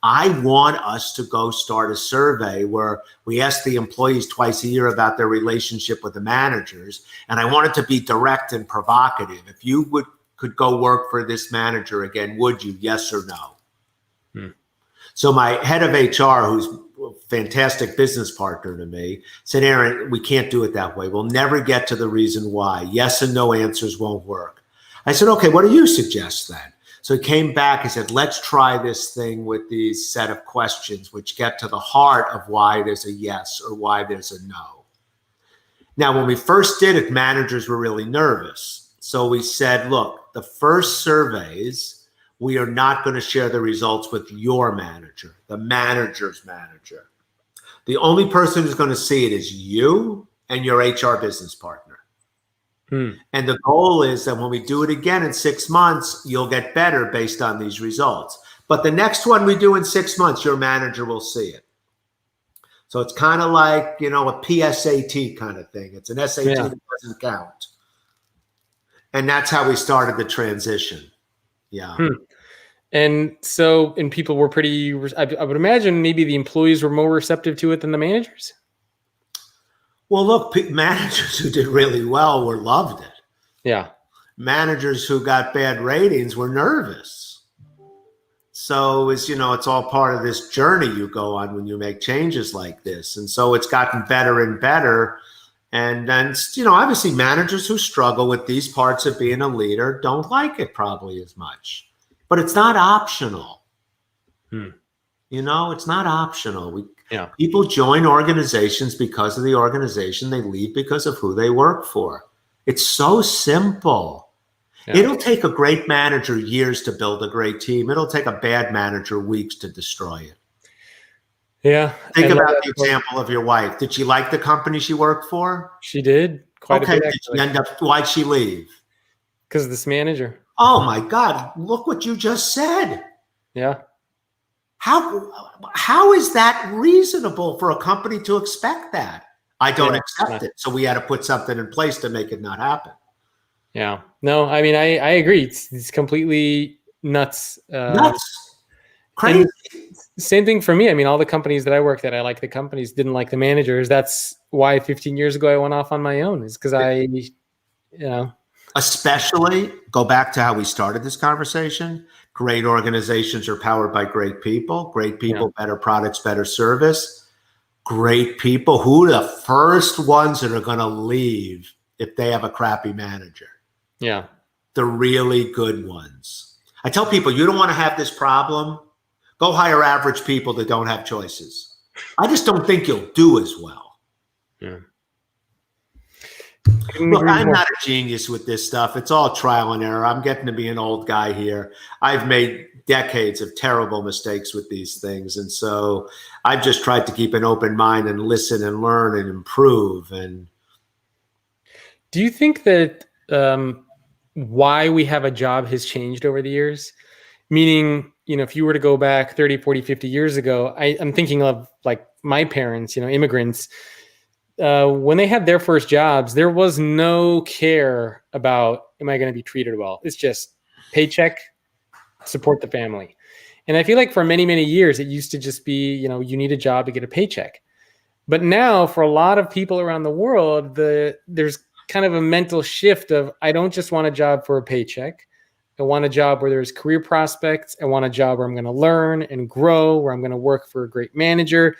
S1: I want us to go start a survey where we ask the employees twice a year about their relationship with the managers. And I want it to be direct and provocative. If you could go work for this manager again, would you? Yes or no? So my head of HR, who's a fantastic business partner to me, said, Aron, we can't do it that way. We'll never get to the reason why. Yes and no answers won't work. I said, okay, what do you suggest then? So he came back and said, let's try this thing with these set of questions which get to the heart of why there's a yes or why there's a no. Now, when we first did it, managers were really nervous. So we said, look, the first surveys, we are not going to share the results with your manager, the manager's manager. The only person who's going to see it is you and your HR business partner. And the goal is that when we do it again in 6 months, you'll get better based on these results. But the next one we do in 6 months, your manager will see it. So it's kind of like, you know, a PSAT kind of thing. It's an SAT that doesn't count. And that's how we started the transition. Yeah.
S2: And so, and people were pretty, I would imagine maybe the employees were more receptive to it than the managers.
S1: Well, look, managers who did really well loved it.
S2: Yeah.
S1: Managers who got bad ratings were nervous. So it's, you know, it's all part of this journey you go on when you make changes like this. And so it's gotten better and better. And then, you know, obviously managers who struggle with these parts of being a leader don't like it probably as much. But it's not optional. You know, it's not optional. People join organizations because of the organization. They leave because of who they work for. It's so simple. It'll take a great manager years to build a great team. It'll take a bad manager weeks to destroy it.
S2: Yeah.
S1: Think about the example of your wife. Did she like the company she worked for?
S2: She did. Quite a bit,
S1: did she end up, why'd she leave?
S2: Because of this manager.
S1: Oh my God, look what you just said.
S2: Yeah.
S1: How is that reasonable for a company to expect that? I don't accept it. So we had to put something in place to make it not happen.
S2: Yeah. No, I mean, I agree. It's completely nuts.
S1: Nuts. Crazy.
S2: Same thing for me. I mean, all the companies that I worked at, I like the companies, didn't like the managers. That's why 15 years ago I went off on my own, is because
S1: especially, go back to how we started this conversation. Great organizations are powered by great people. Great people, better products, better service. Great people. Who are the first ones that are going to leave if they have a crappy manager?
S2: Yeah.
S1: The really good ones. I tell people, you don't want to have this problem, go hire average people that don't have choices. I just don't think you'll do as well.
S2: Yeah.
S1: Look, I'm not a genius with this stuff. It's all trial and error. I'm getting to be an old guy here. I've made decades of terrible mistakes with these things. And so I've just tried to keep an open mind and listen and learn and improve. And
S2: do you think that why we have a job has changed over the years? Meaning, you know, if you were to go back 30, 40, 50 years ago, I'm thinking of like my parents, you know, immigrants. When they had their first jobs, there was no care about, am I going to be treated well? It's just paycheck, support the family. And I feel like for many, many years, it used to just be, you know, you need a job to get a paycheck. But now for a lot of people around the world, there's kind of a mental shift of, I don't just want a job for a paycheck. I want a job where there's career prospects. I want a job where I'm going to learn and grow, where I'm going to work for a great manager.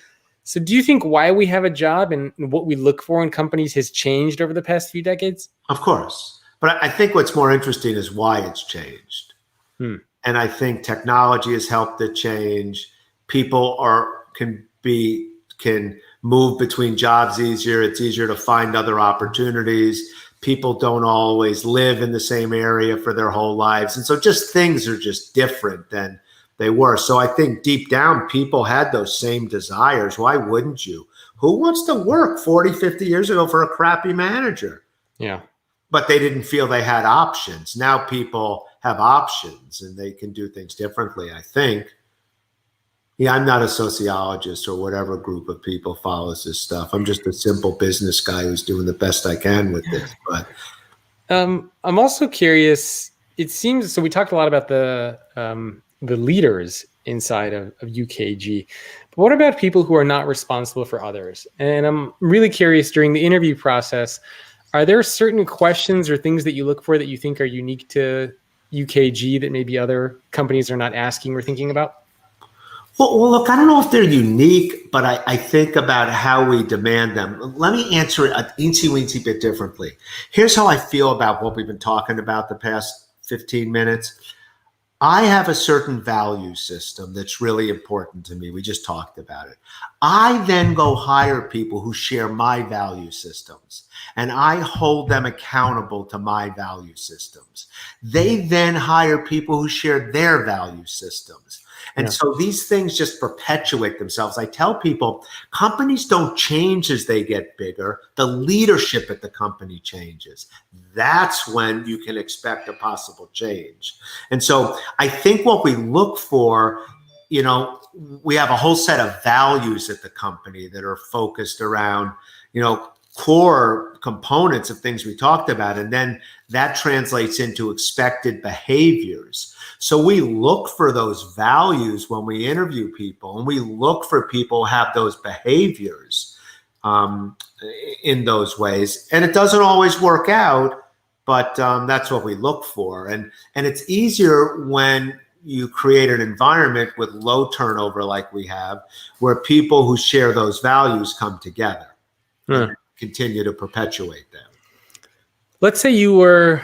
S2: So do you think why we have a job and what we look for in companies has changed over the past few decades?
S1: Of course. But I think what's more interesting is why it's changed. And I think technology has helped it change. People can move between jobs easier. It's easier to find other opportunities. People don't always live in the same area for their whole lives. And so just things are just different than they were. So I think deep down, people had those same desires. Why wouldn't you? Who wants to work 40, 50 years ago for a crappy manager?
S2: Yeah.
S1: But they didn't feel they had options. Now people have options and they can do things differently, I think. Yeah, I'm not a sociologist or whatever group of people follows this stuff. I'm just a simple business guy who's doing the best I can with this. But
S2: I'm also curious. It seems so. We talked a lot about the leaders inside of UKG, but what about people who are not responsible for others? And I'm really curious during the interview process. Are there certain questions or things that you look for that you think are unique to UKG that maybe other companies are not asking or thinking about?
S1: Well, look, I don't know if they're unique, but I think about how we demand them. Let me answer it a teensy-weensy bit differently. Here's how I feel about what we've been talking about the past 15 minutes. I have a certain value system that's really important to me. We just talked about it. I then go hire people who share my value systems, and I hold them accountable to my value systems. They then hire people who share their value systems. And so these things just perpetuate themselves. I tell people, companies don't change as they get bigger. The leadership at the company changes. That's when you can expect a possible change. And so I think what we look for, you know, we have a whole set of values at the company that are focused around, you know, core components of things we talked about. And then that translates into expected behaviors. So we look for those values when we interview people, and we look for people who have those behaviors in those ways. And it doesn't always work out, but that's what we look for. And it's easier when you create an environment with low turnover like we have, where people who share those values come together. And continue to perpetuate them.
S2: Let's say you were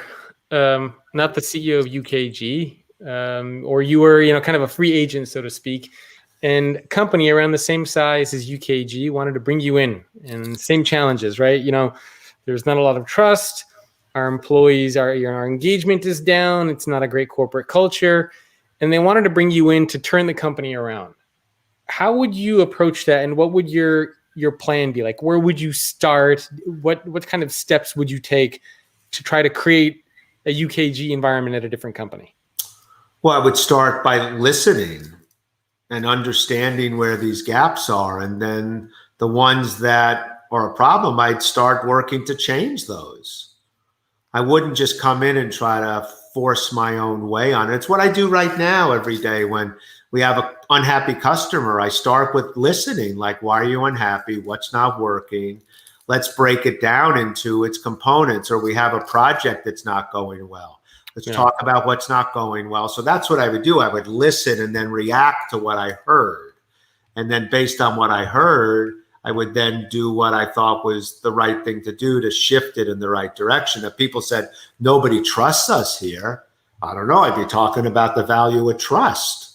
S2: not the CEO of UKG, or you were, you know, kind of a free agent, so to speak, and a company around the same size as UKG wanted to bring you in, and same challenges, right? You know, there's not a lot of trust. Our employees our engagement is down. It's not a great corporate culture, and they wanted to bring you in to turn the company around. How would you approach that, and what would your plan be? Like, where would you start? What kind of steps would you take to try to create a UKG environment at a different company?
S1: Well, I would start by listening and understanding where these gaps are. And then the ones that are a problem, I'd start working to change those. I wouldn't just come in and try to force my own way on it. It's what I do right now every day when we have an unhappy customer. I start with listening, like, why are you unhappy? What's not working? Let's break it down into its components. Or we have a project that's not going well. Let's talk about what's not going well. So that's what I would do. I would listen and then react to what I heard. And then based on what I heard, I would then do what I thought was the right thing to do to shift it in the right direction. If people said, nobody trusts us here, I don't know, I'd be talking about the value of trust.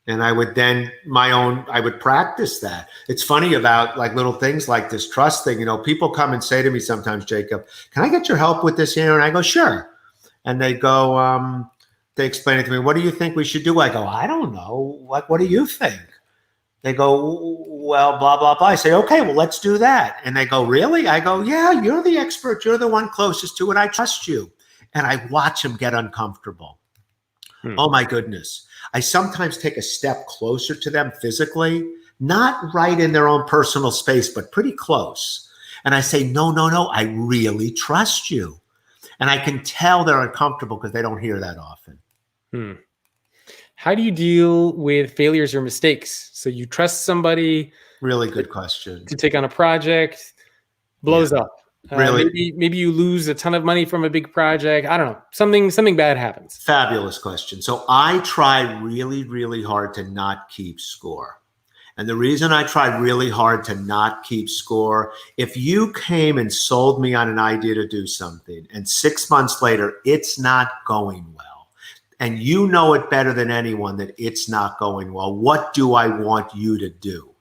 S1: And I would then I would practice that. It's funny about like little things like this trust thing. You know, people come and say to me sometimes, Jacob, can I get your help with this here? And I go, sure. And they go, they explain it to me. What do you think we should do? I go, I don't know. What do you think? They go, well, blah, blah, blah. I say, okay, well, let's do that. And they go, really? I go, yeah, you're the expert. You're the one closest to it. I trust you. And I watch them get uncomfortable. Oh, my goodness. I sometimes take a step closer to them physically, not right in their own personal space, but pretty close. And I say, no, I really trust you. And I can tell they're uncomfortable because they don't hear that often.
S2: How do you deal with failures or mistakes? So you trust somebody.
S1: Really good question.
S2: To take on a project, blows up.
S1: Really?
S2: Maybe you lose a ton of money from a big project. I don't know. Something bad happens.
S1: Fabulous question. So I try really, really hard to not keep score. And the reason I try really hard to not keep score, if you came and sold me on an idea to do something and 6 months later, it's not going well, and you know it better than anyone that it's not going well, what do I want you to do?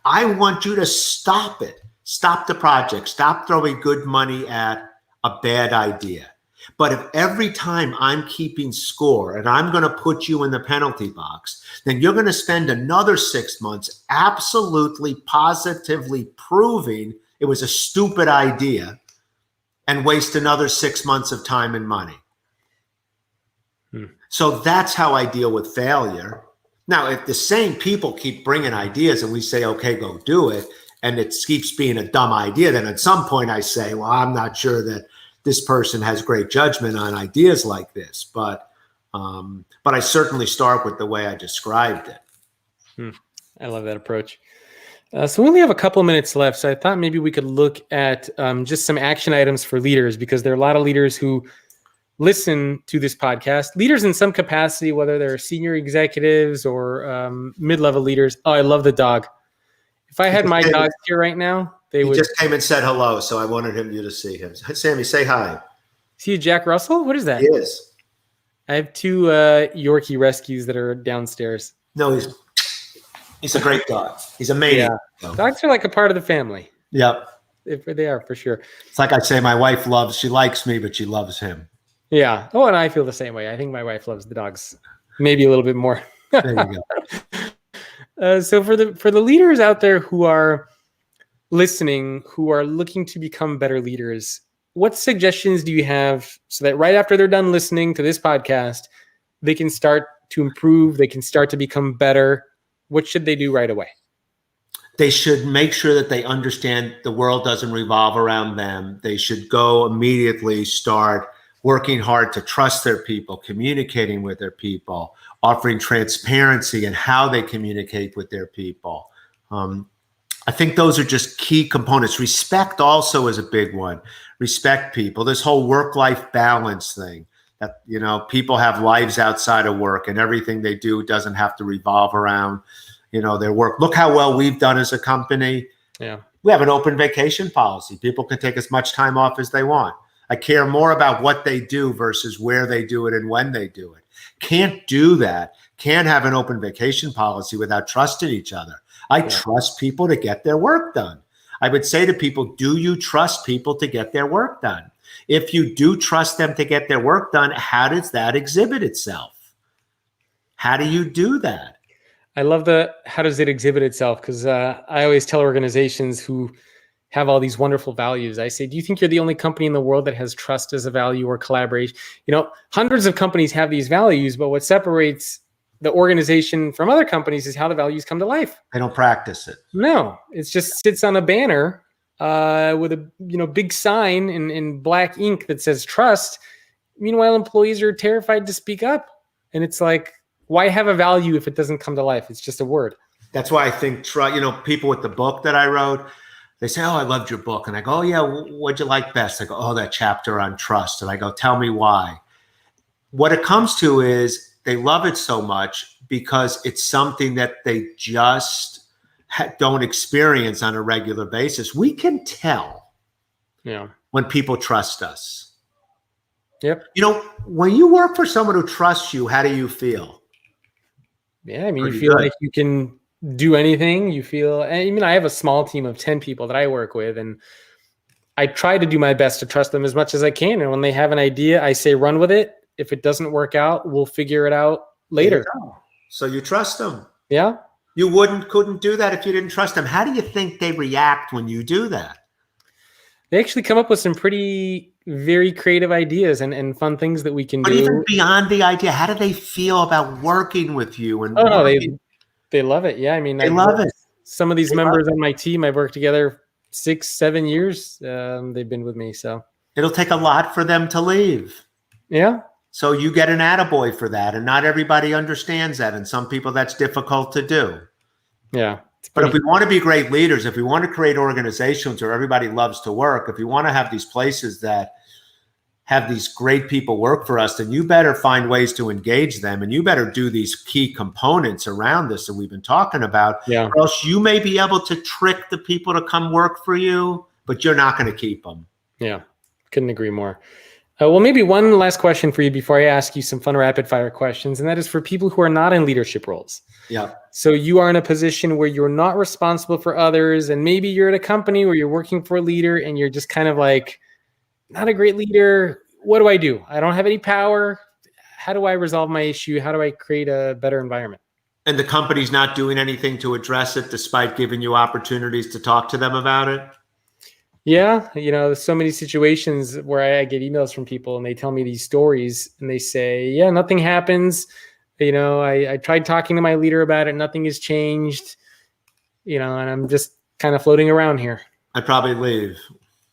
S1: I want you to stop it. Stop the project. Stop throwing good money at a bad idea. But if every time I'm keeping score and I'm going to put you in the penalty box, then you're going to spend another 6 months absolutely, positively proving it was a stupid idea and waste another 6 months of time and money. So that's how I deal with failure. Now, if the same people keep bringing ideas and we say, okay, go do it, and it keeps being a dumb idea, then at some point I say, well, I'm not sure that this person has great judgment on ideas like this. But I certainly start with the way I described it.
S2: I love that approach. So we only have a couple minutes left. So I thought maybe we could look at just some action items for leaders, because there are a lot of leaders who listen to this podcast, leaders in some capacity, whether they're senior executives or mid-level leaders. Oh, I love the dog. If I had my dogs here right now, they would.
S1: He just came and said hello, so I wanted you to see him. Sammy, say hi.
S2: See Jack Russell? What is that?
S1: He is.
S2: I have two Yorkie rescues that are downstairs.
S1: No, he's a great dog. He's amazing.
S2: Yeah. Dogs are like a part of the family.
S1: Yep.
S2: They are, for sure.
S1: It's like I say, my wife she likes me, but she loves him.
S2: Yeah. Oh, and I feel the same way. I think my wife loves the dogs maybe a little bit more.
S1: There you
S2: go. So for the leaders out there who are listening, who are looking to become better leaders, what suggestions do you have so that right after they're done listening to this podcast, they can start to improve, they can start to become better? What should they do right away?
S1: They should make sure that they understand the world doesn't revolve around them. They should go immediately start working hard to trust their people, communicating with their people, offering transparency in how they communicate with their people. I think those are just key components. Respect also is a big one. Respect people. This whole work-life balance thing, that, people have lives outside of work and everything they do doesn't have to revolve around, their work. Look how well we've done as a company.
S2: Yeah.
S1: We have an open vacation policy. People can take as much time off as they want. I care more about what they do versus where they do it and when they do it. Can't do that. Can't have an open vacation policy without trusting each other. I trust people to get their work done. I would say to people, do you trust people to get their work done? If you do trust them to get their work done, how does that exhibit itself? How do you do that?
S2: I love how does it exhibit itself? Because I always tell organizations who have all these wonderful values, I say, do you think you're the only company in the world that has trust as a value or collaboration? Hundreds of companies have these values, but what separates the organization from other companies is how the values come to life.
S1: They don't practice it.
S2: No, it just sits on a banner with a big sign in black ink that says trust. Meanwhile, employees are terrified to speak up. And it's like, why have a value if it doesn't come to life? It's just a word.
S1: That's why I think, people with the book that I wrote, they say, oh, I loved your book. And I go, oh, yeah, what'd you like best? I go, oh, that chapter on trust. And I go, tell me why. What it comes to is they love it so much because it's something that they just don't experience on a regular basis. We can tell when people trust us.
S2: Yep.
S1: When you work for someone who trusts you, how do you feel?
S2: Yeah, you feel like you can do anything. You feel, I have a small team of 10 people that I work with, and I try to do my best to trust them as much as I can. And when they have an idea, I say, run with it. If it doesn't work out, we'll figure it out later.
S1: So you trust them.
S2: Yeah.
S1: You couldn't do that if you didn't trust them. How do you think they react when you do that?
S2: They actually come up with some very creative ideas and fun things that we can do.
S1: But even beyond the idea, how do they feel about working with you? And
S2: they love it. Yeah.
S1: They love it.
S2: Some of these members on my team, I've worked together 6-7 years. They've been with me. So
S1: it'll take a lot for them to leave.
S2: Yeah.
S1: So you get an attaboy for that. And not everybody understands that. And some people that's difficult to do.
S2: Yeah.
S1: But if we want to be great leaders, if we want to create organizations where everybody loves to work, if we want to have these places that have these great people work for us, then you better find ways to engage them. And you better do these key components around this that we've been talking about.
S2: Yeah.
S1: Or else you may be able to trick the people to come work for you, but you're not going to keep them.
S2: Yeah. Couldn't agree more. Well, maybe one last question for you before I ask you some fun rapid fire questions. And that is for people who are not in leadership roles.
S1: Yeah.
S2: So you are in a position where you're not responsible for others. And maybe you're at a company where you're working for a leader and you're just kind of like, not a great leader. What do I do? I don't have any power. How do I resolve my issue? How do I create a better environment?
S1: And the company's not doing anything to address it despite giving you opportunities to talk to them about it?
S2: Yeah, there's so many situations where I get emails from people and they tell me these stories and they say, yeah, nothing happens. I tried talking to my leader about it. Nothing has changed, and I'm just kind of floating around here.
S1: I'd probably leave.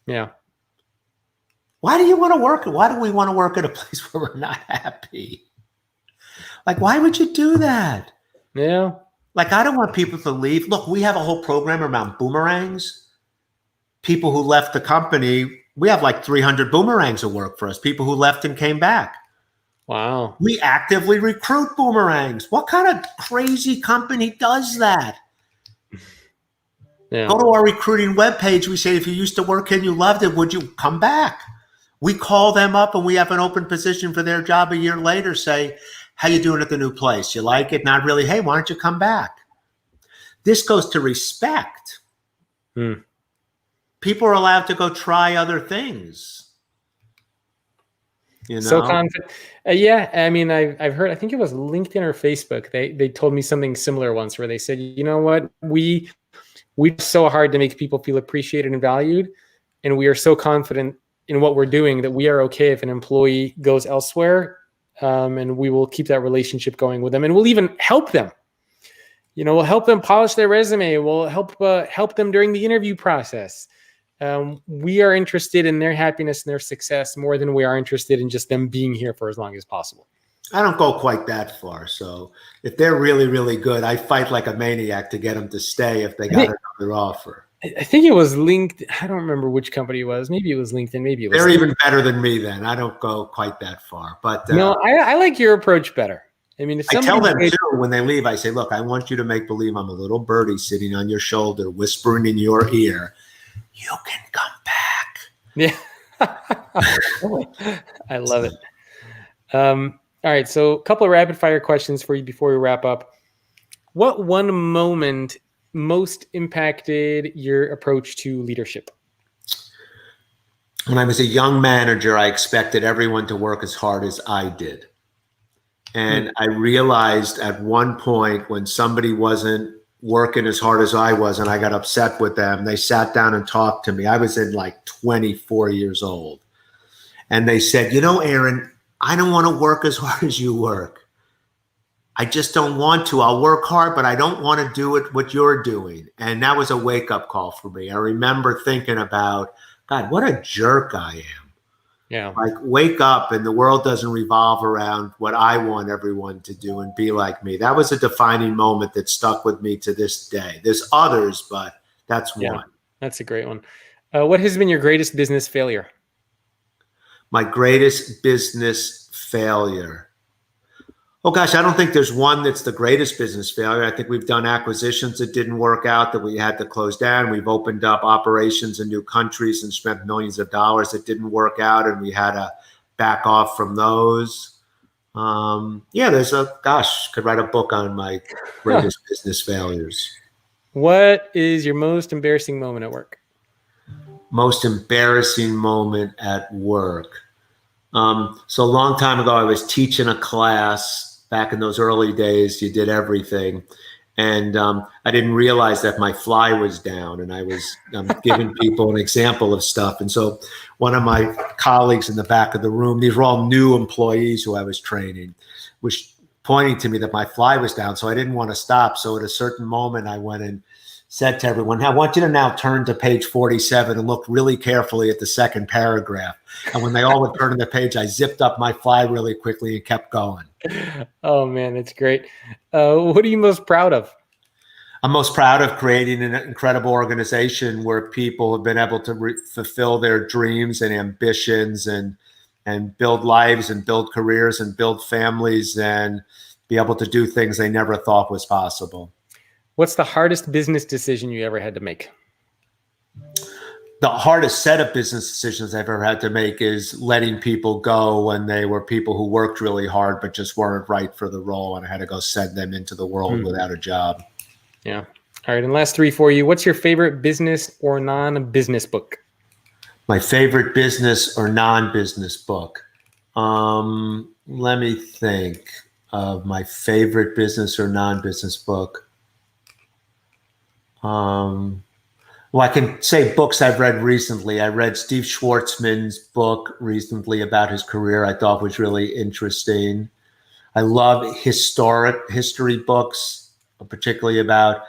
S2: Yeah.
S1: Why do you want to work? Why do we want to work at a place where we're not happy? Like, why would you do that?
S2: Yeah.
S1: Like, I don't want people to leave. Look, we have a whole program around boomerangs. People who left the company, we have like 300 boomerangs that work for us, people who left and came back.
S2: Wow.
S1: We actively recruit boomerangs. What kind of crazy company does that?
S2: Yeah.
S1: Go to our recruiting webpage. We say, if you used to work and you loved it, would you come back? We call them up and we have an open position for their job a year later. Say, how you doing at the new place? You like it? Not really. Hey, why don't you come back? This goes to respect. People are allowed to go try other things.
S2: So confident. Yeah. I mean, I've heard, I think it was LinkedIn or Facebook. They told me something similar once where they said, you know what, we so hard to make people feel appreciated and valued. And we are so confident in what we're doing that we are okay if an employee goes elsewhere, and we will keep that relationship going with them. And we'll even help them. We'll help them polish their resume. We'll help them during the interview process. We are interested in their happiness and their success more than we are interested in just them being here for as long as possible.
S1: I don't go quite that far. So if they're really, really good, I fight like a maniac to get them to stay if they got another offer.
S2: I think it was LinkedIn. I don't remember which company it was. Maybe it was LinkedIn. Maybe it was.
S1: They're even better than me then. I don't go quite that far. But
S2: no, I like your approach better. I mean,
S1: I tell them too when they leave, I say, look, I want you to make believe I'm a little birdie sitting on your shoulder, whispering in your ear, you can come back.
S2: Yeah. I love it. All right. So a couple of rapid fire questions for you before we wrap up. What one moment most impacted your approach to leadership?
S1: When I was a young manager, I expected everyone to work as hard as I did. And I realized at one point when somebody wasn't working as hard as I was and I got upset with them, they sat down and talked to me. I was in like 24 years old. And they said, Aron, I don't want to work as hard as you work. I just don't want to. I'll work hard, but I don't want to do it what you're doing. And that was a wake-up call for me. I remember thinking about, God, what a jerk I am.
S2: Yeah.
S1: Like, wake up, and the world doesn't revolve around what I want everyone to do and be like me. That was a defining moment that stuck with me to this day. There's others, but that's one.
S2: That's a great one. What has been your greatest business failure?
S1: My greatest business failure. Oh, gosh, I don't think there's one that's the greatest business failure. I think we've done acquisitions that didn't work out, that we had to close down. We've opened up operations in new countries and spent millions of dollars that didn't work out, and we had to back off from those. Could write a book on my greatest business failures.
S2: What is your most embarrassing moment at work?
S1: Most embarrassing moment at work. So a long time ago, I was teaching a class. Back in those early days, you did everything. And I didn't realize that my fly was down, and I was giving people an example of stuff. And so one of my colleagues in the back of the room, these were all new employees who I was training, was pointing to me that my fly was down. So I didn't want to stop. So at a certain moment, I went and said to everyone, I want you to now turn to page 47 and look really carefully at the second paragraph. And when they all would turn to the page, I zipped up my fly really quickly and kept going.
S2: Oh, man, that's great. What are you most proud of?
S1: I'm most proud of creating an incredible organization where people have been able to fulfill their dreams and ambitions and build lives and build careers and build families and be able to do things they never thought was possible.
S2: What's the hardest business decision you ever had to make?
S1: The hardest set of business decisions I've ever had to make is letting people go when they were people who worked really hard but just weren't right for the role, and I had to go send them into the world without a job.
S2: Yeah. All right. And last three for you. What's your favorite business or non-business book?
S1: My favorite business or non-business book. Let me think of my favorite business or non-business book. Well, I can say books I've read recently. I read Steve Schwartzman's book recently about his career. I thought was really interesting. I love history books, particularly about,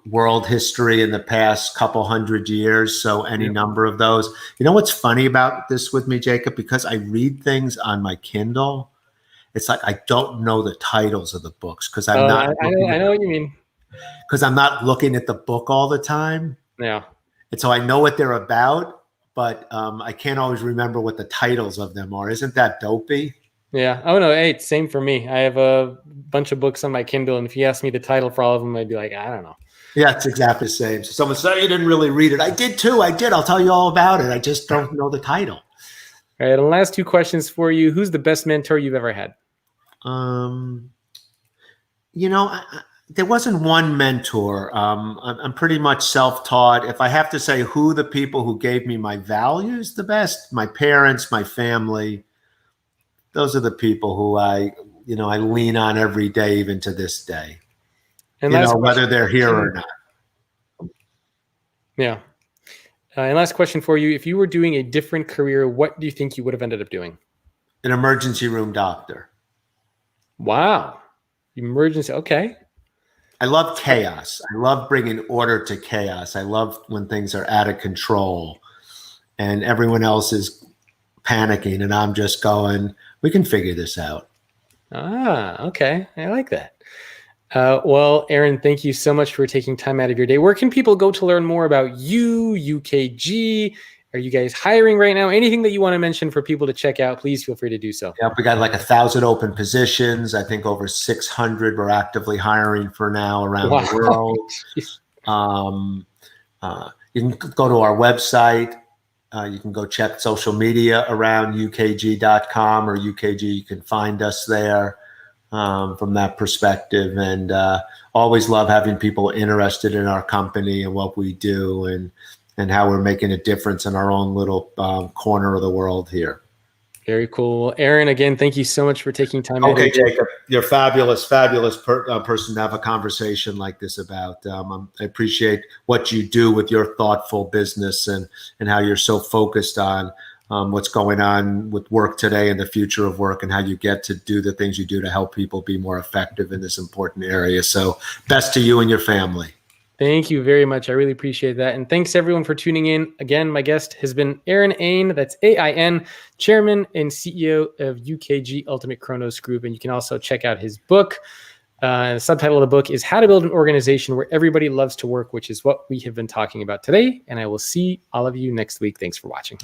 S1: world history in the past couple hundred years. So any number of those. You know what's funny about this with me, Jacob? Because I read things on my Kindle, it's like I don't know the titles of the books because
S2: I know what you mean.
S1: Because I'm not looking at the book all the time.
S2: Yeah.
S1: And so I know what they're about, but I can't always remember what the titles of them are. Isn't that dopey?
S2: Yeah. Oh no. Hey, it's same for me. I have a bunch of books on my Kindle, and if you ask me the title for all of them, I'd be like, I don't know.
S1: Yeah, it's exactly the same. So someone said, you didn't really read it. I did too. I did. I'll tell you all about it. I just don't know the title.
S2: All right. And the last two questions for you. Who's the best mentor you've ever had?
S1: There wasn't one mentor. I'm pretty much self-taught. If I have to say who the people who gave me my values the best, my parents, my family, those are the people who I lean on every day, even to this day,
S2: And
S1: whether they're here or not.
S2: Yeah. And last question for you. If you were doing a different career, what do you think you would have ended up doing?
S1: An emergency room doctor.
S2: Wow. Emergency. Okay.
S1: I love chaos. I love bringing order to chaos. I love when things are out of control and everyone else is panicking and I'm just going, we can figure this out.
S2: Okay. I like that. Well, Aron, thank you so much for taking time out of your day. Where can people go to learn more about you, UKG? Are you guys hiring right now? Anything that you want to mention for people to check out, please feel free to do so.
S1: Yeah, we got like 1,000 open positions. I think over 600 we're actively hiring for now around the world. You can go to our website. You can go check social media around ukg.com or UKG. You can find us there from that perspective. And always love having people interested in our company and what we do and how we're making a difference in our own little corner of the world here.
S2: Very cool. Aron, again, thank you so much for taking time.
S1: Okay, Jacob, you're fabulous person to have a conversation like this about. I appreciate what you do with your thoughtful business and how you're so focused on what's going on with work today and the future of work and how you get to do the things you do to help people be more effective in this important area. So best to you and your family.
S2: Thank you very much. I really appreciate that. And thanks everyone for tuning in. Again, my guest has been Aron Ain, that's AIN, Chairman and CEO of UKG Ultimate Kronos Group. And you can also check out his book. The subtitle of the book is How to Build an Organization Where Everybody Loves to Work, which is what we have been talking about today. And I will see all of you next week. Thanks for watching.